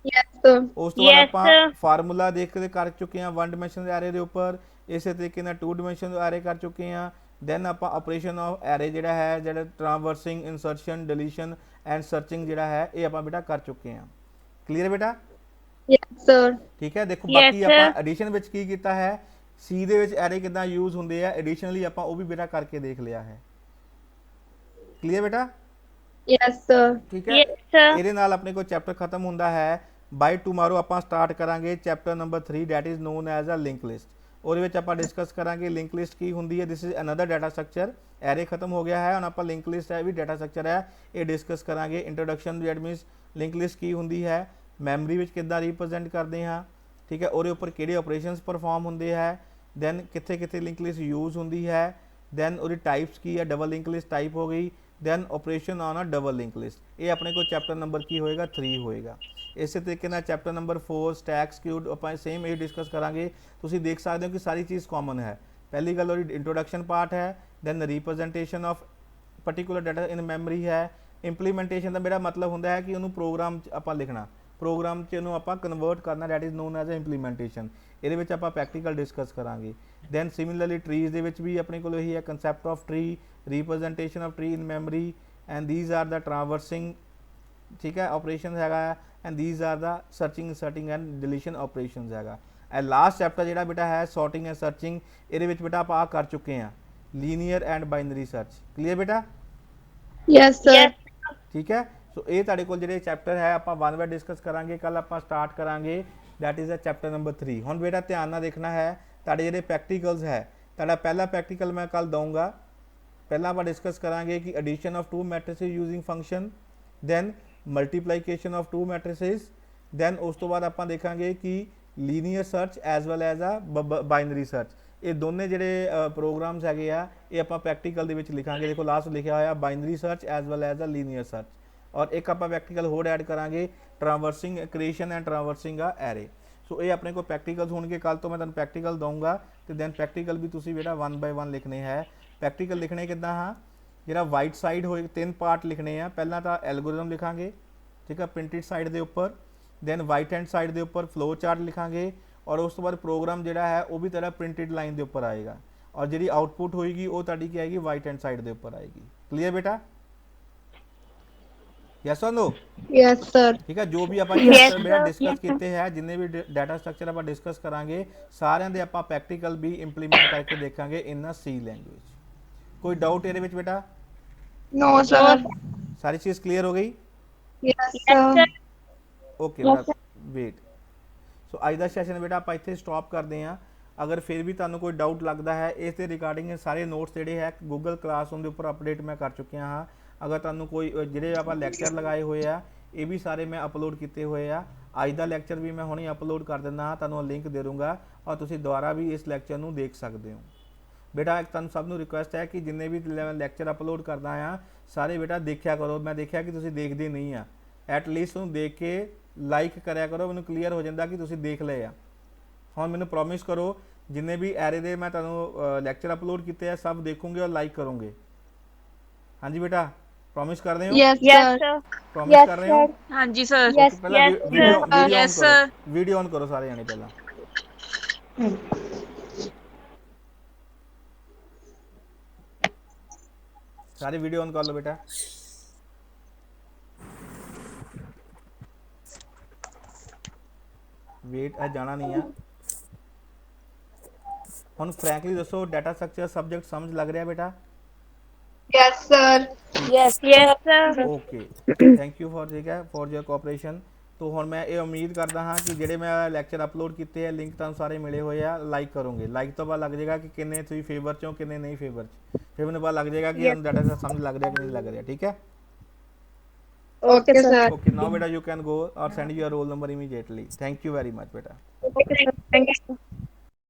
Yes, sir. ਉਸ ਤੋਂ ਬਾਅਦ Yes, ਆਪਾਂ sir. ਫਾਰਮੂਲਾ ਦੇਖ ਕੇ ਕਰ ਚੁੱਕੇ ਹਾਂ 1 ਡਾਈਮੈਂਸ਼ਨ ਐਰੇ ਦੇ ਉੱਪਰ, ਇਸੇ ਤਰੀਕੇ ਨਾਲ 2 ਡਾਈਮੈਂਸ਼ਨ ਐਰੇ ਕਰ ਚੁੱਕੇ ਹਾਂ। ਦੈਨ ਆਪਾਂ ਆਪਰੇਸ਼ਨ ਆਫ ਐਰੇ ਜਿਹੜਾ ਟ੍ਰਾਂਵਰਸਿੰਗ, ਇਨਸਰਸ਼ਨ, ਡਿਲੀਸ਼ਨ ਐਂਡ ਸਰਚਿੰਗ ਜਿਹੜਾ ਹੈ ਇਹ ਆਪਾਂ ਬੇਟਾ ਕਰ ਚੁੱਕੇ ਹਾਂ। ਕਲੀਅਰ ਬੇਟਾ? Yes, sir. ਠੀਕ ਹੈ। ਦੇਖੋ Yes, ਬਾਕੀ ਆਪਾਂ sir. ਐਡੀਸ਼ਨ ਵਿੱਚ ਕੀ ਕੀਤਾ ਹੈ, ਸੀ ਦੇ ਵਿੱਚ ਐਰੇ ਕਿੱਦਾਂ ਯੂਜ਼ ਹੁੰਦੇ ਆ, ਐਡੀਸ਼ਨਲੀ ਆਪਾਂ ਉਹ ਵੀ ਬੇਟਾ ਕਰਕੇ ਦੇਖ ਲਿਆ ਹੈ। ਕਲੀਅਰ ਬੇਟਾ? Yes, sir. ਠੀਕ ਹੈ। Yes, sir. ਇਹਦੇ ਨਾਲ ਆਪਣੇ ਕੋਲ ਚੈਪਟਰ ਖਤਮ ਹੁੰਦਾ ਹੈ। ਬਾਈ ਟੂਮਾਰੋ ਆਪਾਂ ਸਟਾਰਟ ਕਰਾਂਗੇ chapter number 3 that is known as a link list. ਉਹਦੇ ਵਿੱਚ ਆਪਾਂ ਡਿਸਕਸ ਕਰਾਂਗੇ ਲਿੰਕ ਲਿਸਟ ਕੀ ਹੁੰਦੀ ਹੈ। This is another data structure. Array ਖਤਮ ਹੋ ਗਿਆ ਹੈ, ਹੁਣ ਆਪਾਂ ਲਿੰਕ ਲਿਸਟ ਹੈ ਵੀ ਡਾਟਾ ਸਟਰਕਚਰ ਹੈ, ਇਹ ਡਿਸਕਸ ਕਰਾਂਗੇ। Introduction that means link list ਕੀ ਹੁੰਦੀ ਹੈ, ਮੈਮਰੀ ਵਿੱਚ ਕਿੱਦਾਂ ਰਿਪਰੈਜ਼ੈਂਟ ਕਰਦੇ ਹਾਂ। ਠੀਕ ਹੈ, ਉਹਦੇ ਉੱਪਰ ਕਿਹੜੇ ਆਪਰੇਸ਼ਨਸ ਪਰਫਾਰਮ ਹੁੰਦੇ ਹੈ, ਦੈਨ ਕਿੱਥੇ ਕਿੱਥੇ ਲਿੰਕ ਲਿਸਟ ਯੂਜ਼ ਹੁੰਦੀ ਹੈ, ਦੈਨ ਉਹਦੀ ਟਾਈਪਸ ਕੀ ਹੈ, ਡਬਲ ਲਿੰਕ ਲਿਸਟ ਟਾਈਪ ਹੋ ਗਈ, then operation on a double link list. ਇਹ ਆਪਣੇ ਕੋਲ ਚੈਪਟਰ ਨੰਬਰ ਕੀ ਹੋਏਗਾ 3 ਹੋਏਗਾ। ਇਸੇ ਤਰੀਕੇ ਨਾਲ ਚੈਪਟਰ ਨੰਬਰ 4 ਸਟੈਕ ਸਕਿਊਡ ਆਪਾਂ ਸੇਮ ਇਹ ਡਿਸਕਸ ਕਰਾਂਗੇ। ਤੁਸੀਂ ਦੇਖ ਸਕਦੇ ਹੋ ਕਿ ਸਾਰੀ ਚੀਜ਼ ਕਾਮਨ ਹੈ। ਪਹਿਲੀ ਗੱਲ ਉਹਦੀ ਇੰਟਰੋਡਕਸ਼ਨ ਪਾਰਟ ਹੈ, then representation of particular data in memory ਹੈ। ਇੰਪਲੀਮੈਂਟੇਸ਼ਨ ਦਾ ਮੇਰਾ ਮਤਲਬ ਹੁੰਦਾ ਹੈ ਕਿ ਉਹਨੂੰ ਪ੍ਰੋਗਰਾਮ 'ਚ ਆਪਾਂ ਲਿਖਣਾ, ਪ੍ਰੋਗਰਾਮ 'ਚ ਇਹਨੂੰ ਆਪਾਂ ਕਨਵਰਟ ਕਰਨਾ, that is known as a implementation. ਇਹਦੇ ਵਿੱਚ ਆਪਾਂ ਪ੍ਰੈਕਟੀਕਲ ਡਿਸਕਸ ਕਰਾਂਗੇ। ਦੈਨ ਸਿਮਿਲਰਲੀ ਟਰੀਜ਼ ਦੇ ਵਿੱਚ ਵੀ ਆਪਣੇ ਕੋਲ ਇਹੀ ਹੈ concept of tree, representation of tree in memory and these are the traversing, ਠੀਕ ਹੈ, ਆਪਰੇਸ਼ਨ ਹੈਗਾ and these are the searching, inserting and deletion operations ਹੈਗਾ। ਐ ਲਾਸਟ ਚੈਪਟਰ ਜਿਹੜਾ ਬੇਟਾ ਹੈ ਸੌਰਟਿੰਗ ਐਂਡ ਸਰਚਿੰਗ, ਇਹਦੇ ਵਿੱਚ ਬੇਟਾ ਆਪਾਂ ਕਰ ਚੁੱਕੇ ਹਾਂ linear and binary search. Clear ਬੇਟਾ? Yes, sir. Yes. ਠੀਕ ਹੈ। ਸੋ ਇਹ ਤੁਹਾਡੇ ਕੋਲ ਜਿਹੜੇ ਚੈਪਟਰ ਹੈ ਆਪਾਂ 1 ਬਾਰ ਡਿਸਕਸ ਕਰਾਂਗੇ। ਕੱਲ ਆਪਾਂ ਸਟਾਰਟ ਕਰਾਂਗੇ that is a chapter number 3। ਹੁਣ ਬੇਟਾ ਧਿਆਨ ਨਾਲ ਦੇਖਣਾ ਹੈ, ਤੁਹਾਡੇ ਜਿਹੜੇ ਪ੍ਰੈਕਟੀਕਲਸ ਹੈ, ਤੁਹਾਡਾ ਪਹਿਲਾ ਪ੍ਰੈਕਟੀਕਲ ਮੈਂ ਕੱਲ ਦਊਂਗਾ। ਪਹਿਲਾਂ ਆਪਾਂ ਡਿਸਕਸ ਕਰਾਂਗੇ ਕਿ addition of 2 matrices using function, then multiplication of 2 matrices, then ਉਸ ਤੋਂ ਬਾਅਦ ਆਪਾਂ ਦੇਖਾਂਗੇ ਕਿ linear search as well as a binary search. ਇਹ ਦੋਨੇ ਜਿਹੜੇ ਪ੍ਰੋਗਰਾਮਸ ਹੈਗੇ ਆ ਇਹ ਆਪਾਂ ਪ੍ਰੈਕਟੀਕਲ ਦੇ ਵਿੱਚ ਲਿਖਾਂਗੇ। ਦੇਖੋ ਲਾਸਟ ਲਿਖਿਆ ਹੋਇਆ binary search as well as a linear search. ਔਰ ਇੱਕ ਆਪਾਂ ਪ੍ਰੈਕਟੀਕਲ ਹੋਰ ਐਡ ਕਰਾਂਗੇ ਟ੍ਰਾਂਵਰਸਿੰਗ ਕ੍ਰੀਏਸ਼ਨ ਐਂਡ ਟ੍ਰਾਂਵਰਸਿੰਗ ਆ ਐਰੇ। ਸੋ ਇਹ ਆਪਣੇ ਕੋਲ ਪ੍ਰੈਕਟੀਕਲਸ ਹੋਣਗੇ। ਕੱਲ ਤੋਂ ਮੈਂ ਤੁਹਾਨੂੰ ਪ੍ਰੈਕਟੀਕਲ ਦਊਂਗਾ ਤੇ ਦੈਨ ਪ੍ਰੈਕਟੀਕਲ ਵੀ ਤੁਸੀਂ ਬੇਟਾ 1 ਬਾਈ 1 ਲਿਖਣੇ ਹੈ। ਪ੍ਰੈਕਟੀਕਲ ਲਿਖਣੇ ਕਿੱਦਾਂ ਹਾਂ, ਜਿਹੜਾ ਵਾਈਟ ਸਾਈਡ ਹੋਏ 3 ਪਾਰਟ ਲਿਖਣੇ ਆ। ਪਹਿਲਾਂ ਤਾਂ ਐਲਗੋਰਿਦਮ ਲਿਖਾਂਗੇ, ਠੀਕ ਹੈ, ਪ੍ਰਿੰਟਡ ਸਾਈਡ ਦੇ ਉੱਪਰ, ਦੈਨ ਵਾਈਟ ਹੈਂਡ ਸਾਈਡ ਦੇ ਉੱਪਰ ਫਲੋ ਚਾਰਟ ਲਿਖਾਂਗੇ, ਔਰ ਉਸ ਤੋਂ ਬਾਅਦ ਪ੍ਰੋਗਰਾਮ ਜਿਹੜਾ ਹੈ ਉਹ ਵੀ ਤੇਰਾ ਪ੍ਰਿੰਟਡ ਲਾਈਨ ਦੇ ਉੱਪਰ ਆਏਗਾ, ਔਰ ਜਿਹੜੀ ਆਊਟਪੁੱਟ ਹੋਏਗੀ ਉਹ ਤੁਹਾਡੀ ਕੀ ਆਏਗੀ, ਵਾਈਟ ਹੈਂਡ ਸਾਈਡ ਦੇ ਉੱਪਰ ਆਏਗੀ। ਕਲੀਅਰ ਬੇਟਾ? Yes or no? Yes, sir. ਠੀਕ ਹੈ। ਜੋ ਵੀ ਆਪਾਂ Yes, ਚੈਪਟਰ ਬੇਟਾ sir. ਡਿਸਕਸ ਕੀਤੇ ਹੈ, ਜਿੰਨੇ ਵੀ ਡਾਟਾ ਸਟਰਕਚਰ ਆਪਾਂ ਡਿਸਕਸ ਕਰਾਂਗੇ, ਸਾਰਿਆਂ ਦੇ ਆਪਾਂ ਪ੍ਰੈਕਟੀਕਲ ਵੀ ਇੰਪਲੀਮੈਂਟ ਕਰਕੇ ਦੇਖਾਂਗੇ ਇਨ ਅ ਸੀ ਲੈਂਗੁਏਜ। ਕੋਈ ਡਾਊਟ ਇਹਦੇ ਵਿੱਚ ਬੇਟਾ? No, sir. ਸਾਰੀ ਚੀਜ਼ ਕਲੀਅਰ ਹੋ ਗਈ? Yes, Yes, sir. sir. Okay ਬੇਟਾ, ਵੇਟ। ਸੋ ਅੱਜ ਦਾ ਸੈਸ਼ਨ ਬੇਟਾ ਆਪਾਂ ਇੱਥੇ ਸਟਾਪ ਕਰਦੇ ਹਾਂ। ਅਗਰ ਫਿਰ ਵੀ ਤੁਹਾਨੂੰ ਕੋਈ ਡਾਊਟ ਲੱਗਦਾ ਹੈ, ਇਸ ਦੇ ਰਿਗਾਰਡਿੰਗ ਸਾਰੇ ਨੋਟਸ ਜਿਹੜੇ ਹੈ ਗੂਗਲ ਕਲਾਸਰੂਮ ਦੇ ਉੱਪਰ ਅਪਡੇਟ ਮੈਂ ਕਰ ਚੁੱਕਿਆ ਹਾਂ। ਅਗਰ ਤੁਹਾਨੂੰ ਕੋਈ ਜਿਹੜੇ ਆਪਾਂ ਲੈਕਚਰ ਲਗਾਏ ਹੋਏ ਆ ਇਹ ਵੀ ਸਾਰੇ ਮੈਂ ਅਪਲੋਡ ਕੀਤੇ ਹੋਏ ਆ। ਅੱਜ ਦਾ ਲੈਕਚਰ ਵੀ ਮੈਂ ਹੁਣੇ ਅਪਲੋਡ ਕਰ ਦਿੰਦਾ ਹਾਂ, ਤੁਹਾਨੂੰ ਲਿੰਕ ਦੇ ਦੂੰਗਾ ਔਰ ਤੁਸੀਂ ਦੁਬਾਰਾ ਵੀ ਇਸ ਲੈਕਚਰ ਨੂੰ ਦੇਖ ਸਕਦੇ ਹੋ। ਬੇਟਾ ਇੱਕ ਤੁਹਾਨੂੰ ਸਭ ਨੂੰ ਰਿਕੁਐਸਟ ਹੈ ਕਿ ਜਿੰਨੇ ਵੀ ਲੈਕਚਰ ਅਪਲੋਡ ਕਰਦਾ ਆ ਸਾਰੇ ਬੇਟਾ ਦੇਖਿਆ ਕਰੋ। ਮੈਂ ਦੇਖਿਆ ਕਿ ਤੁਸੀਂ ਦੇਖਦੇ ਨਹੀਂ ਆ, ਐਟਲੀਸਟ ਉਹਨੂੰ ਦੇਖ ਕੇ ਲਾਈਕ ਕਰਿਆ ਕਰੋ, ਮੈਨੂੰ ਕਲੀਅਰ ਹੋ ਜਾਂਦਾ ਕਿ ਤੁਸੀਂ ਦੇਖ ਲਏ ਆ। ਹੁਣ ਮੈਨੂੰ ਪ੍ਰੋਮਿਸ ਕਰੋ ਜਿੰਨੇ ਵੀ ਐਰੇ ਦੇ ਮੈਂ ਤੁਹਾਨੂੰ ਲੈਕਚਰ ਅਪਲੋਡ ਕੀਤੇ ਆ ਸਭ ਦੇਖੋਗੇ ਔਰ ਲਾਈਕ ਕਰੋਗੇ। ਹਾਂਜੀ ਬੇਟਾ? ਪ੍ਰੋਮਿਸ ਕਰਦੇ ਹੋ? Yes, Yes, sir. sir. Promise ਕਰ ਰਹੇ ਹੋ? ਹਾਂਜੀ ਸਰ। ਓਕੇ, ਪਹਿਲਾਂ yes, video sir. Video Yes, on sir. ਕਰੋ, ਵੀਡੀਓ ਔਨ ਕਰੋ ਸਾਰੇ ਜਾਣੇ ਪਹਿਲਾਂ। ਸਾਰੇ ਵੀਡੀਓ ਔਨ ਕਰ ਲਓ ਬੇਟਾ। ਵੇਟ ਆ ਜਾਣਾ ਨਹੀਂ ਆ। ਹੁਣ ਫ੍ਰੈਂਕਲੀ ਦੱਸੋ, ਡਾਟਾ ਸਟਰਕਚਰ ਸਬਜੈਕਟ ਸਮਝ ਲੱਗ ਰਿਹਾ ਬੇਟਾ? Yes, sir. Yes, sir. Okay, thank you for ਠੀਕ ਹੈ ਫॉर योर ਕੋਆਪਰੇਸ਼ਨ। ਤੋ ਹੁਣ ਮੈਂ ਇਹ ਉਮੀਦ ਕਰਦਾ ਹਾਂ ਕਿ ਜਿਹੜੇ ਮੈਂ ਲੈਕਚਰ ਅਪਲੋਡ ਕੀਤੇ ਆ ਲਿੰਕ ਤੁਹਾਨੂੰ ਸਾਰੇ ਮਿਲੇ ਹੋਏ ਆ, ਲਾਈਕ ਕਰੋਗੇ। ਲਾਈਕ ਤੋਂ ਬਾਅਦ ਲੱਗ ਜਾਏਗਾ ਕਿ ਕਿੰਨੇ ਤੁਸੀਂ ਫੇਵਰ ਚੋਂ, ਕਿੰਨੇ ਨਹੀਂ ਫੇਵਰ ਚ। ਫਿਰ ਮੈਨੂੰ ਪਤਾ ਲੱਗ ਜਾਏਗਾ ਕਿ Yes. ਡਾਟਾ ਸਮਝ ਲੱਗ ਰਿਹਾ ਕਿ ਨਹੀਂ ਲੱਗ ਰਿਹਾ। ਠੀਕ ਹੈ, Okay, sir. ਓਕੇ ਨਾਓ ਬੇਟਾ, ਯੂ ਕੈਨ ਗੋ ਔਰ send your roll number immediately. Thank you very much ਬੇਟਾ। Thank you, sir. Thank you, sir.